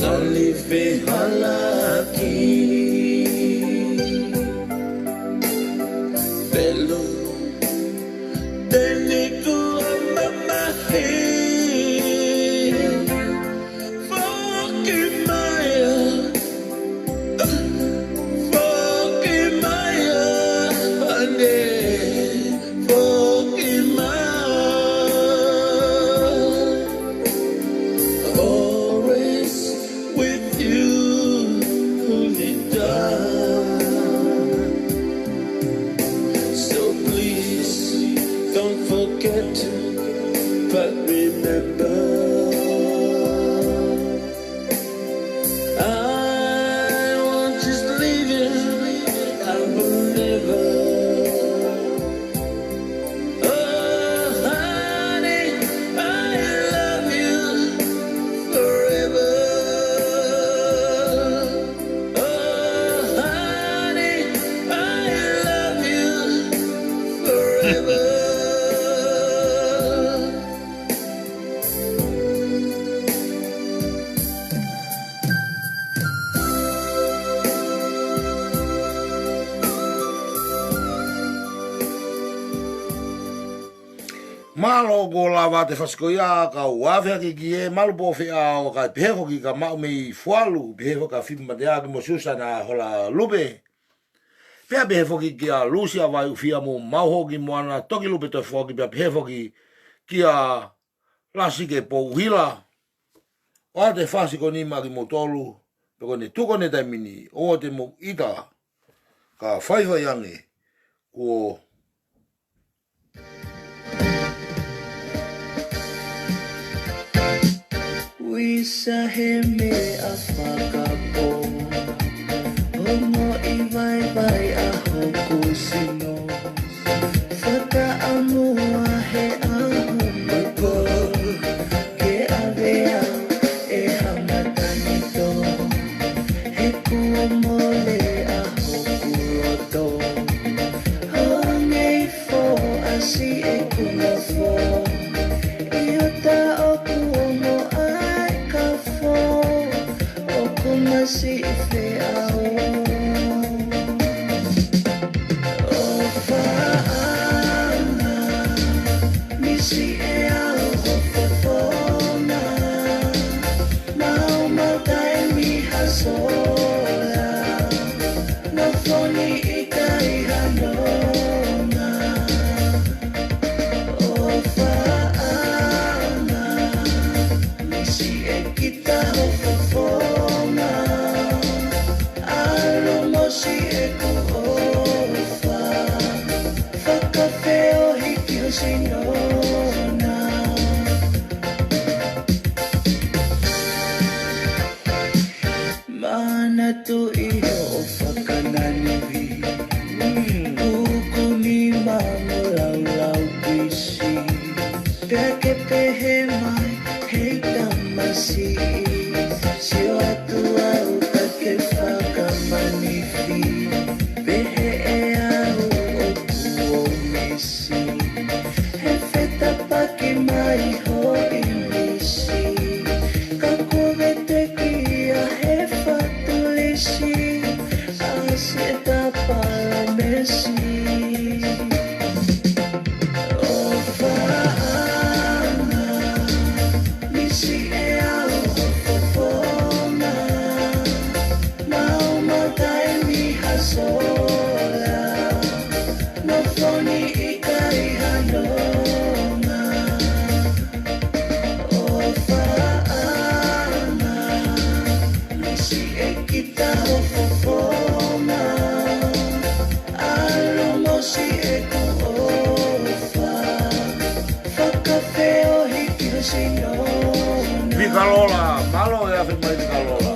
Speaker 1: Ngalife halaki Belo Deniku amamahe Fakimaya Fakimaya Ane Always with you, Hulida. So please don't forget, but remember, I won't just leave you, I will never. Oh, honey, I love you. Forever, oh honey, I love you forever.
Speaker 2: Malo go lava te faskoia ka wafia ki e malu po fi a o ka peho ki ka mau mei fualu peho ka fi ma dea ki mo susa na hola lube pea peho ki a lusia vai ufia mo mau ki mo ana toki lube to fo ki peho ki a lasi ke po hila o te fasi ko ni ma ki mo tolu pe ko ne tuko ne tai mini o te mo ita ka faiva yange ko
Speaker 1: Wisa heme afakapo Homo ibai bai aho kusino Fata amua he aho mako Ke avea e hamatanito He kuomole aho kuroto Hongei fo asi e kumafo Iota o kuomo si fe ao o faana misi e ao fofona mau matai mi hasola no foni ikai hanona o faana misi e kita o fofona si eko ofa Fakafeo hikio sinona Mana tu iyo fakananivi Kukuni mamulau lau bisi Peke pehe mai heita masi Siwatu au kake fakamani Behe e au o kuo mesi He feta paki mai ho imisi Kakove te kia he fatulisi Asiata pala mesi O faana Misi e au o fofona Mau matai mi hasola No foni ikai hanona O faana Misi e kita o fofona Alomo si e ku ofa Fakafeo hikio sinona
Speaker 2: Picalola malo e a fi mai picalola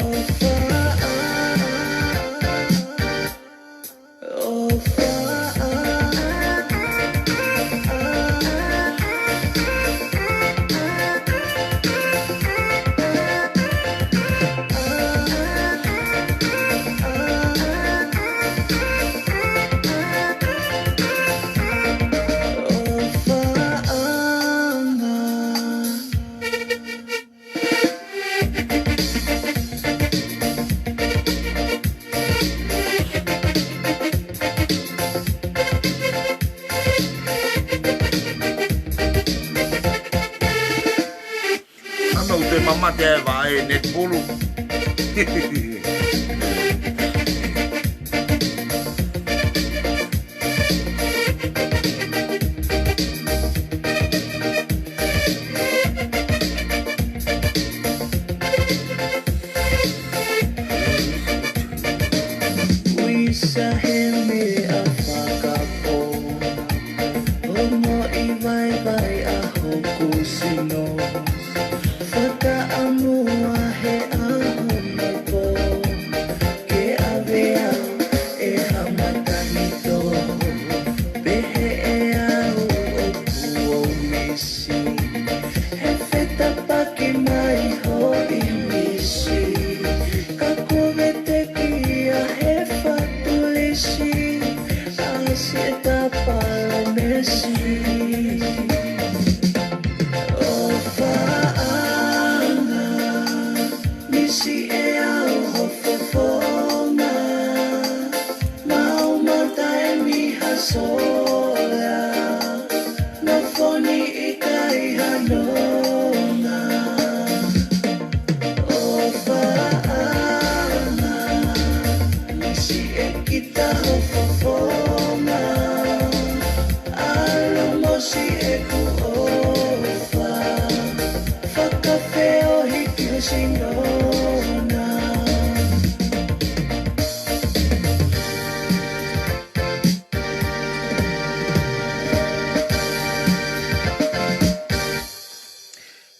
Speaker 2: net pulu.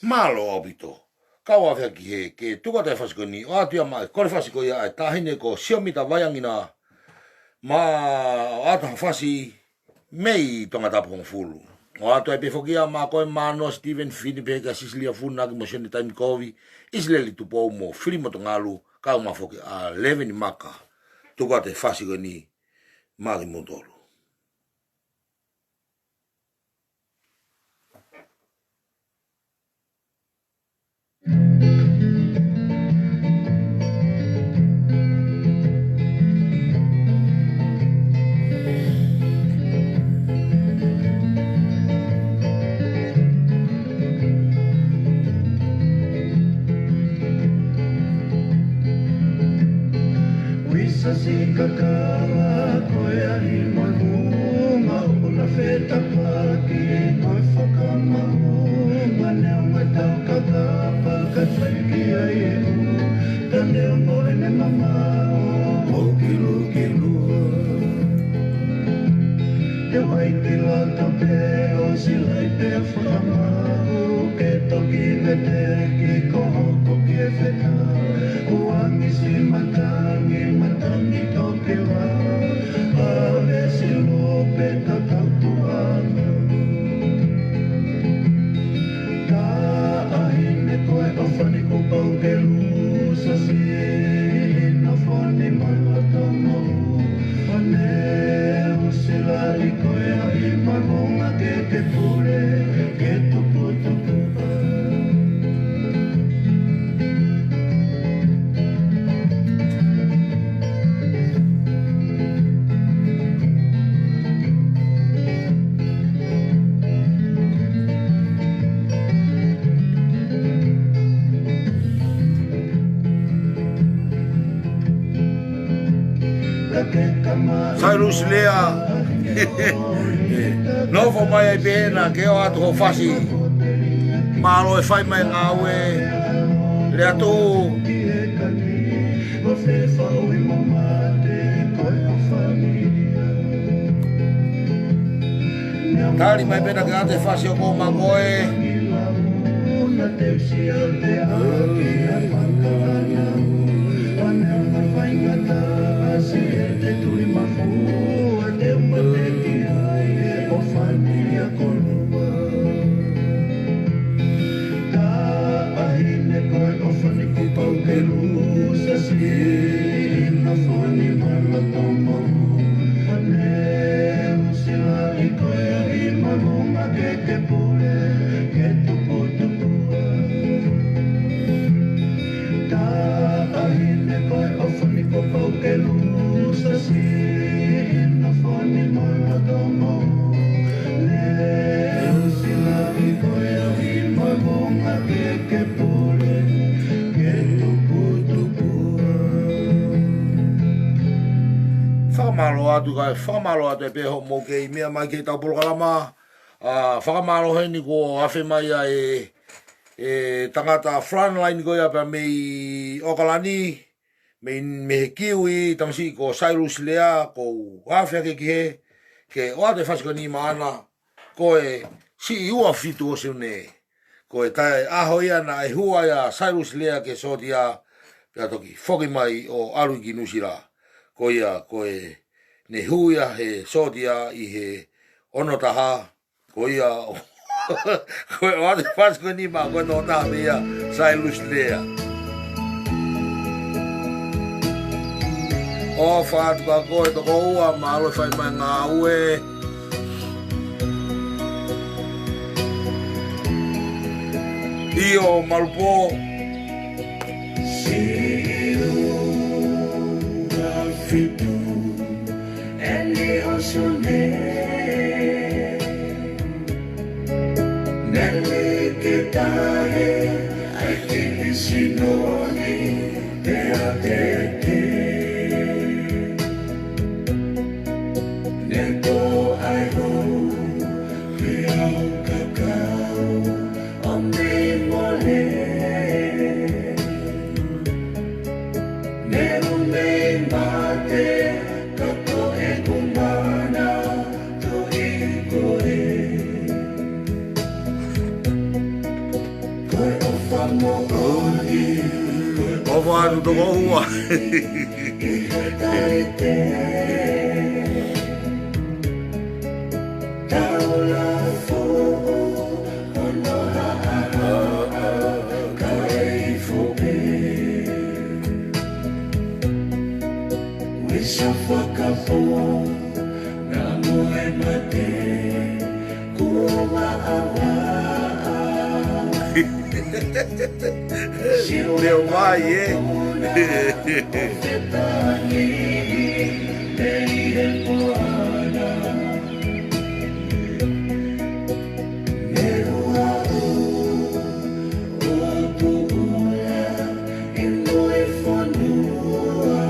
Speaker 2: Malo opito. Kaua whiaki he, ke tuka tai whasiko ni, o atua mai, kore whasiko ia e tahine ko siomita waiangina ma ataha whasi mei tonga tapong fulu. O atua e pefokia ma koe mano Stephen Philippe ka Sicilia Funaki mo sione taimi kovi, isleli tupo mo filimo tongalu, kau ma foki a 11 maka. Tuka tai whasiko ni, magi mutolu.
Speaker 1: Kakara koe ahi moi hunga Una feta paki koe whakamaunga Neo mai tau kakapa kai whaiki ai e u Ta neo moe ne mamao o kilu kilua Te waiti lata pe o silai te whakamau Ke toki vete ki kohoko ki e wheta Uangi si matangi matangi toke wa Ave si lope tatau tuana Ta ahine koe ofani ko pau ke lusa si Ina foni mana tomo Ane usila i koe ahi magonga ke pure Ke tupu tupu
Speaker 2: Sairus lea. Novo mai e pena ke o atu ho whasi. Malo e whai mai ngawe. Lea tō. Tari mai pena ke ate whasi o kō mangoe.
Speaker 1: Ta ahine koe ofani ko pau ke lusa si
Speaker 2: whakamalo atu kai whakamalo atu e peho mo kei mea mai kei tau polokalama whakamalo hei ni ko awhi mai a e tangata frontline ko ia pa mei Okalani me he kiwi tamsi ko Cyrus lea ko awhi ake ki he ke o ate whasiko ni maana ko e si iua fitu o seune ko e tai aho ia na e hua ia Cyrus lea ke sotia pia toki whoki mai o alu ki nusira ko ia ko e ne huia he sotia i he ono taha ko ia ko e ate whasiko ni maa ko no taha mea Cyrus lea o whaatuka ko e toko ua maa alo whai mai ngā ue Io Malupo
Speaker 1: and the ocean Nelly Kitahe I think it's Sinoni they are dead Neko I hope we are cacao on the mole Nero me mate kako e kumana to ikoe Koe o whamo oni
Speaker 2: o whaatu toko ua
Speaker 1: I he taite Taula fuhu ono haa Kae I fupe Wisha whakapo na moe mate Kua awa
Speaker 2: Leo mai e
Speaker 1: Fetani Nei he moana Neru au O tuula Ino e whanua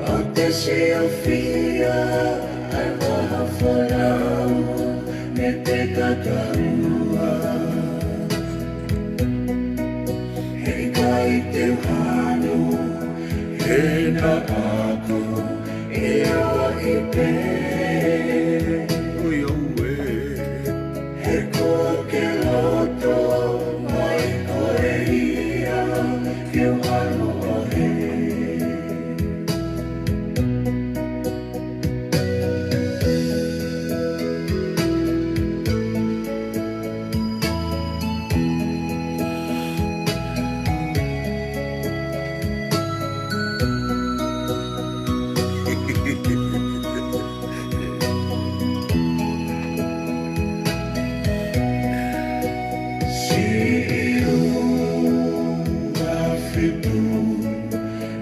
Speaker 1: O te se o fia Ai waha whanau Me te katarua Hei kai te hanu He na aku E awa I pe
Speaker 2: Ui au e
Speaker 1: He koa ke loto Mai koe ia Ke wano o he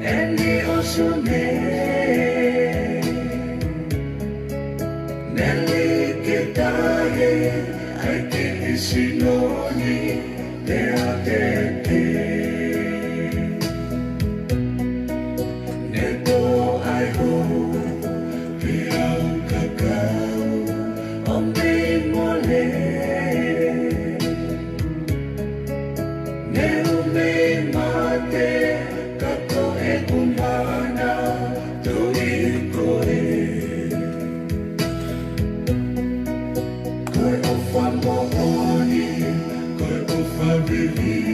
Speaker 1: And the ocean Nelly Kitahe I think it's Sinoni They are dead Neko I hope We are cacao On the mole Nero me mate kako e kumana to ikoe Koe o whamo oni, koe o whawirili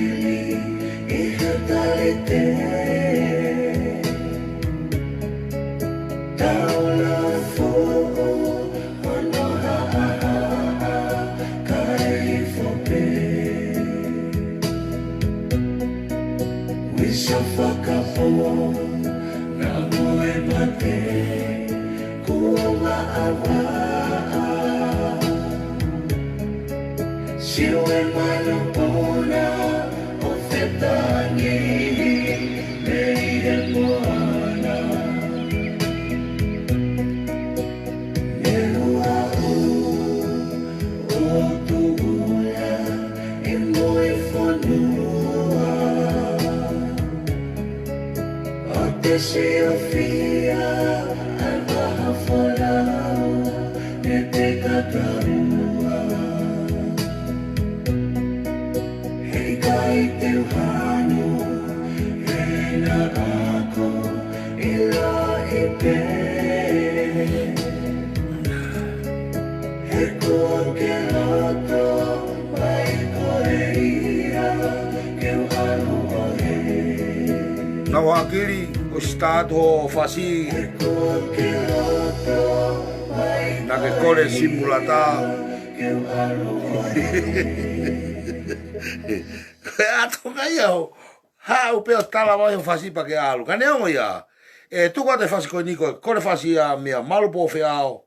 Speaker 1: I he taite Taula fuhu ono haa kai fope Wisha whakapo na moe mate Kua awa Siwe manopona o whetani Nei he moana Neru au o tuula E moe whanua
Speaker 2: Nawakili o estado FASI na que kore simulata atonga ia ha o peo tala vai o FASI pa que alu ka neongo ia tu kwa te FASI ko niko kore FASI a mia malu po feao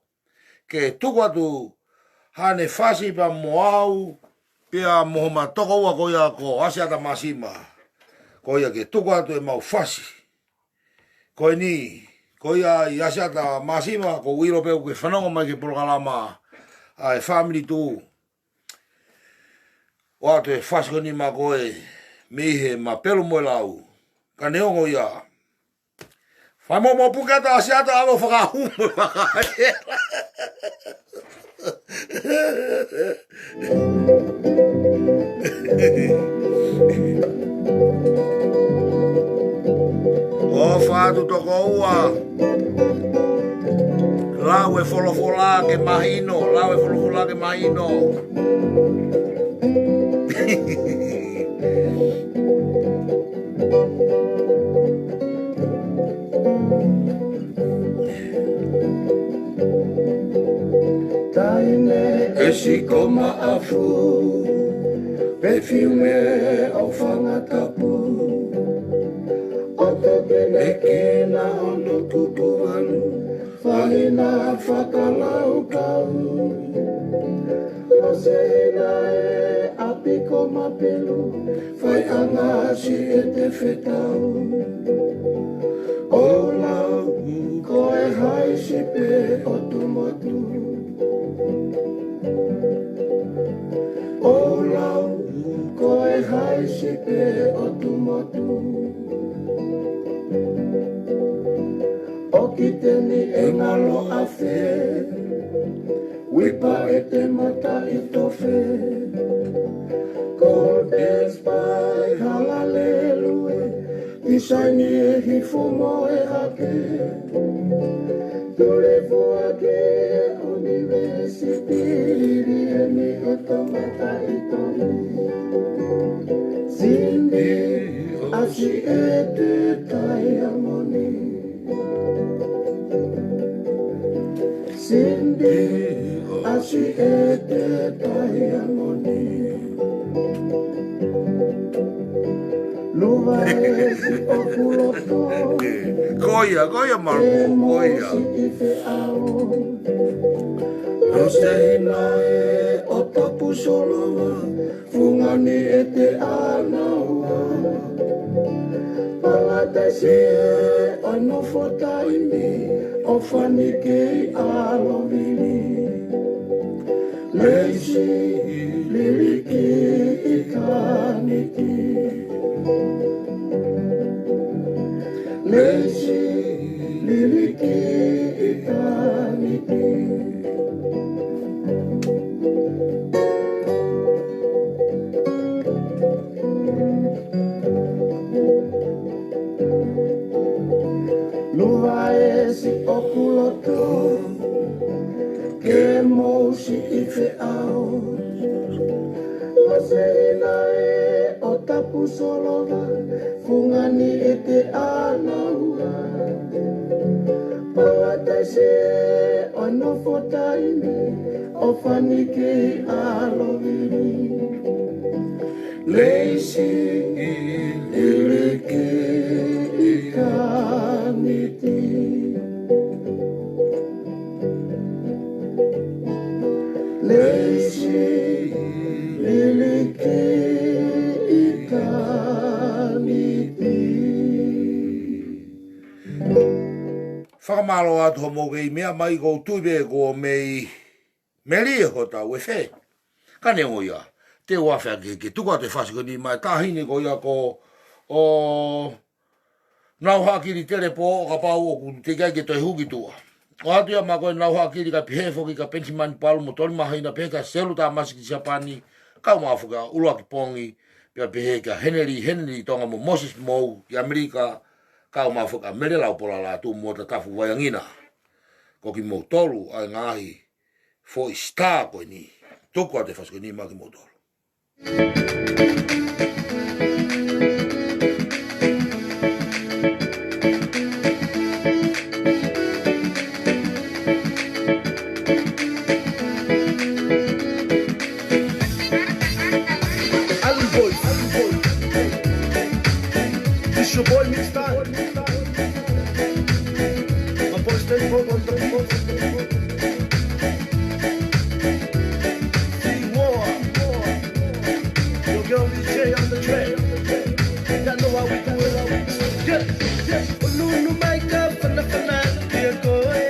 Speaker 2: que tu kwa tu hane FASI pa moau pia mohoma toko ua ko ia ko Asiata Masima ko ia ke tu kwa tu e mau FASI ko ni ko ia i Asiata Masima ko wiro pe ke FANONGO mai ke programa ai family tu o te FASI ko ni ma ko e mihe ma pelo mo lau ka neongo ia fa mo pukata Asiata alo faka hu o fatu toko ua lau e folofola ke mahino
Speaker 1: Esiko maafu perfume au fangatapu oto beneke na hondo tutuanu fahina fakalau kau osena e apiko mapelu fai anga si ete fetau olau koe hai sipe otumotu Olau, koe hai sipe o tumotu O ki teni e ngalo a fe Wipa e te mata i tofe Ko espai halalelue Isaini e hifumo e hake Ture fuake university Rini otomata itomi Sindi asi ete tayamoni Sindi asi ete tayamoni Luva esi okuloto
Speaker 2: Goya marmo goya
Speaker 1: Rosehina e otapu solova Fungani ete anaua Palatesi e onofota imi Ofani kei alovili Leisi liriki ikaniki Leisi liriki ikaniki Luvaesi okuloto Ke mousi ife ao Oseina e otapu solova Fungani ete anaua Palatese e onofota imi Ofani kei aloviri Leisi ilike ikaniti Leisi ilike ikaniti
Speaker 2: whakamalo atu mo kei mea mai ko tuibe ko mei melie ko tau e whe ka neongo ia te wawhea ke tuka te FASI ko ni mai tahini ko ia ko o Nauhaha tele po o ka pau o ku te kai ke toi huki tua. O atu ia ma koe nauhaha ka pihefo ki ka pensimani palu mo toni mahina peka selu ta masi ki Japani kau maafuka ulua ki pongi pia piheka Henry tonga mo Moses Mou ki Amerika kau maafuka mele lau pola la tu mo ta tafu wayangina. Ko ki mo tolu ai ngahi fo ista koe ni. Tuku a te fasko ni ma ki mo tolu.
Speaker 1: It's your boy Mix Time. My boy stay broke on the beat. C-War. Your girl DJ on the track. Y'all know how we do it. Yeah. Unu makeup fana dia koe.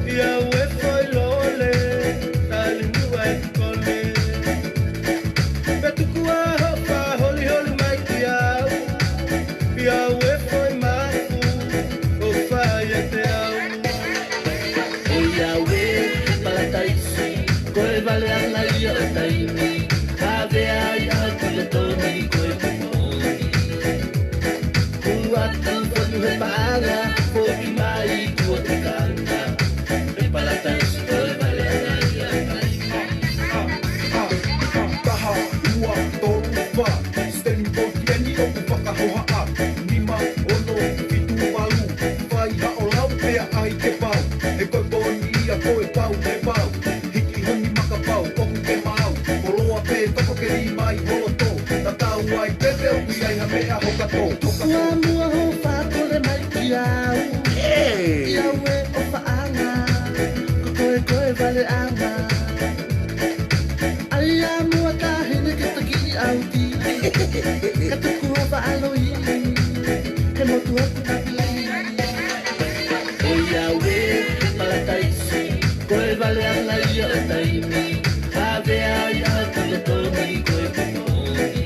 Speaker 1: Ia we foi lole. Dali muai kole. Betuku a hopa holy mai kiau. Ia we foi mafu. O faia te au. O ia we palataisi. Koe vale ana ia taimi. Ave ai a kule toni koe kumoni. Kuatu fonu he paga. Foki mai kua te kanga. E palataisi koe vale ana ia taimi. Taha ua toru wha. Stemi poki eni o ku whakahoha a. Nima ono fitu walu. Whai hao lau pea ai ke pau. E koe poni ia koe pau te pau. Hiki hongi maka pau, oku ke mau. Koloa pe toko ke ri mai holoto. Ta tau ai pepe o kui ai ha mea hokato. Ua mua ho whakore mai ki au. Ia we o whaanga. Ko koe vale anga. Aia mua ka hene ke taki au ti. Ka tuku o whaaloi. He motu aku na pili. O ia we palataisi. Koe vale ana ia o taimi. Ave ai a kule toni koe kumoni.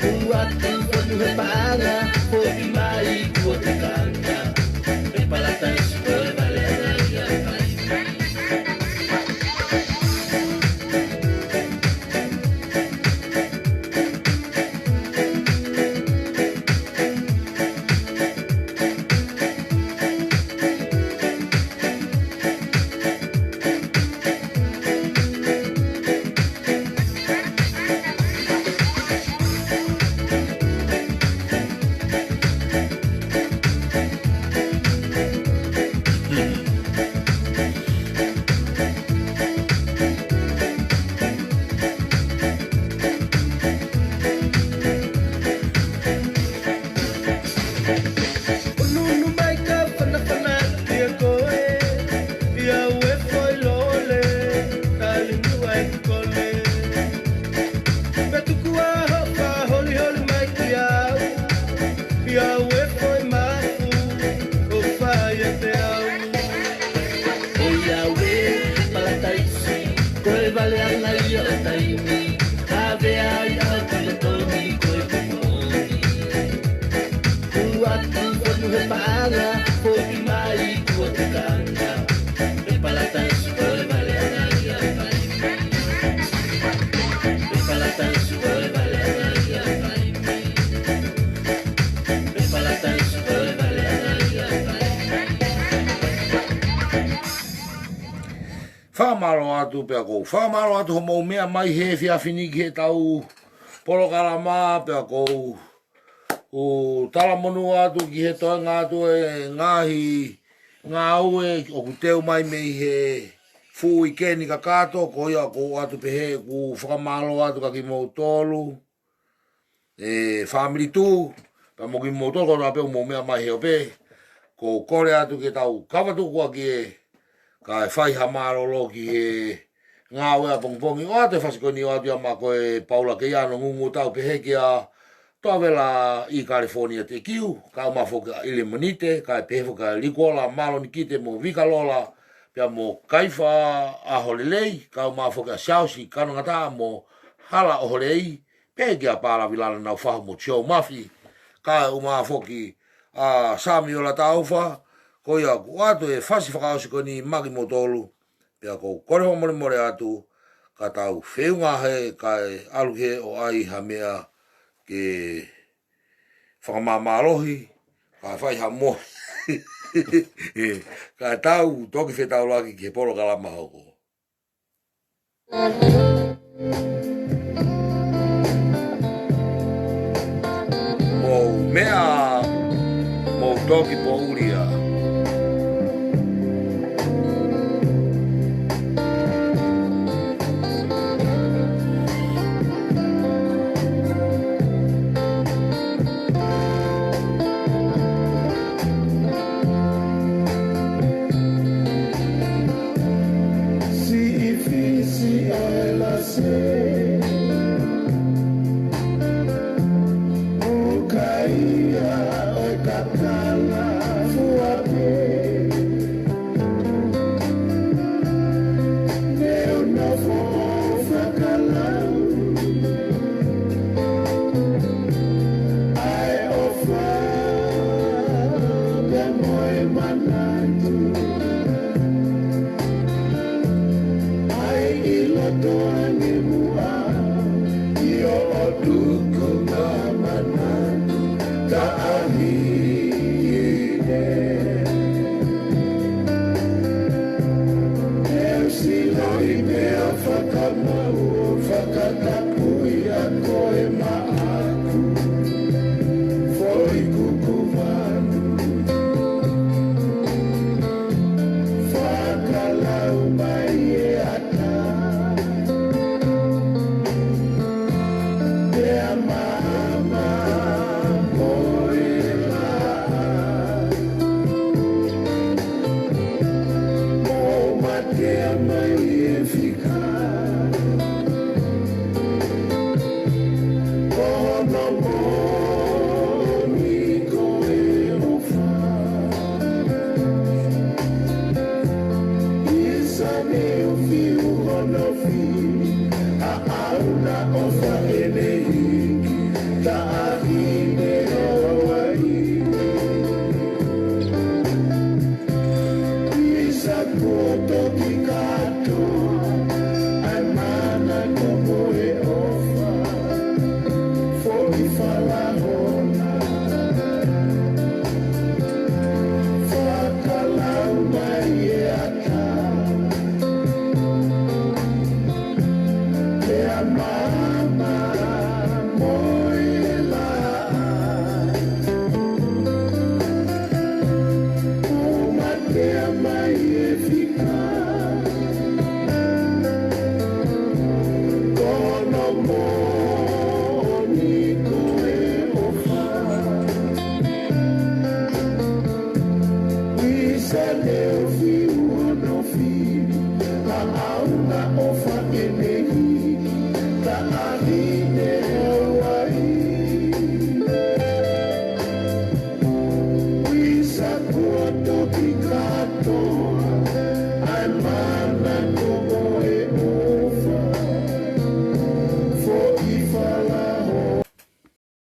Speaker 1: Kuatu fonu he paga. Foki mai kua te kanga. E palataisi koe vale ana ia o taimi. Unu makeup fana dia koe. Ia we foi lole. Dali muai kole. Betuku a hopa holy mai ki au. Ia we foi mafu. O faia te au. O ia we palataisi. Koe vale ana ia o taimi. Ave ai a kule toni koe kumoni. Kuatu fonu he paga. Foki mai kua te kanga. E palataisi koe vale ana ia o taimi. E palataisi koe vale ana ia o taimi. E palataisi koe vale ana ia o taimi.
Speaker 2: Whamaro atu pia kou. Whamaro atu ho mau mea mai he whiawhiniki he tau porokarama pia kou. O talamonu atu ki he toenga atu e ngahi ngā ue o ku teo mai mei he fui keni ka kato ko ia ko atu pehe ku whakamalo atu ka ki mou tolu. E family tu pa mo ki mou tolu ko na pe mo mea mai he o pe. Ko kore atu ke tau kawatu kua ki e ka e whai hamaro lo ki he ngā ue a pongpongi. O atu e whasikoni o atu ia ma koe Paula ke iano ngungu tau pehe ki a Tawela i California te kiu, ka mafoka ile manite, ka pefoka likola malo ni kite mo vikalola, pia mo kaifa a holelei, ka mafoka sausi kanongata mo hala o holei, pe kia para Luani Naufahu mo show mafi, ka uma foki a sami ola taufa ko ia ku atu e fasi whakaosi ko ni magi motolu pia ko kore o more atu ka tau whiunga he kai aluke o ai hamea ke whakamamalohi ka whai ha mo ka tau toki whetau laki ke poro kalama hoko. Mo mea mo toki po uria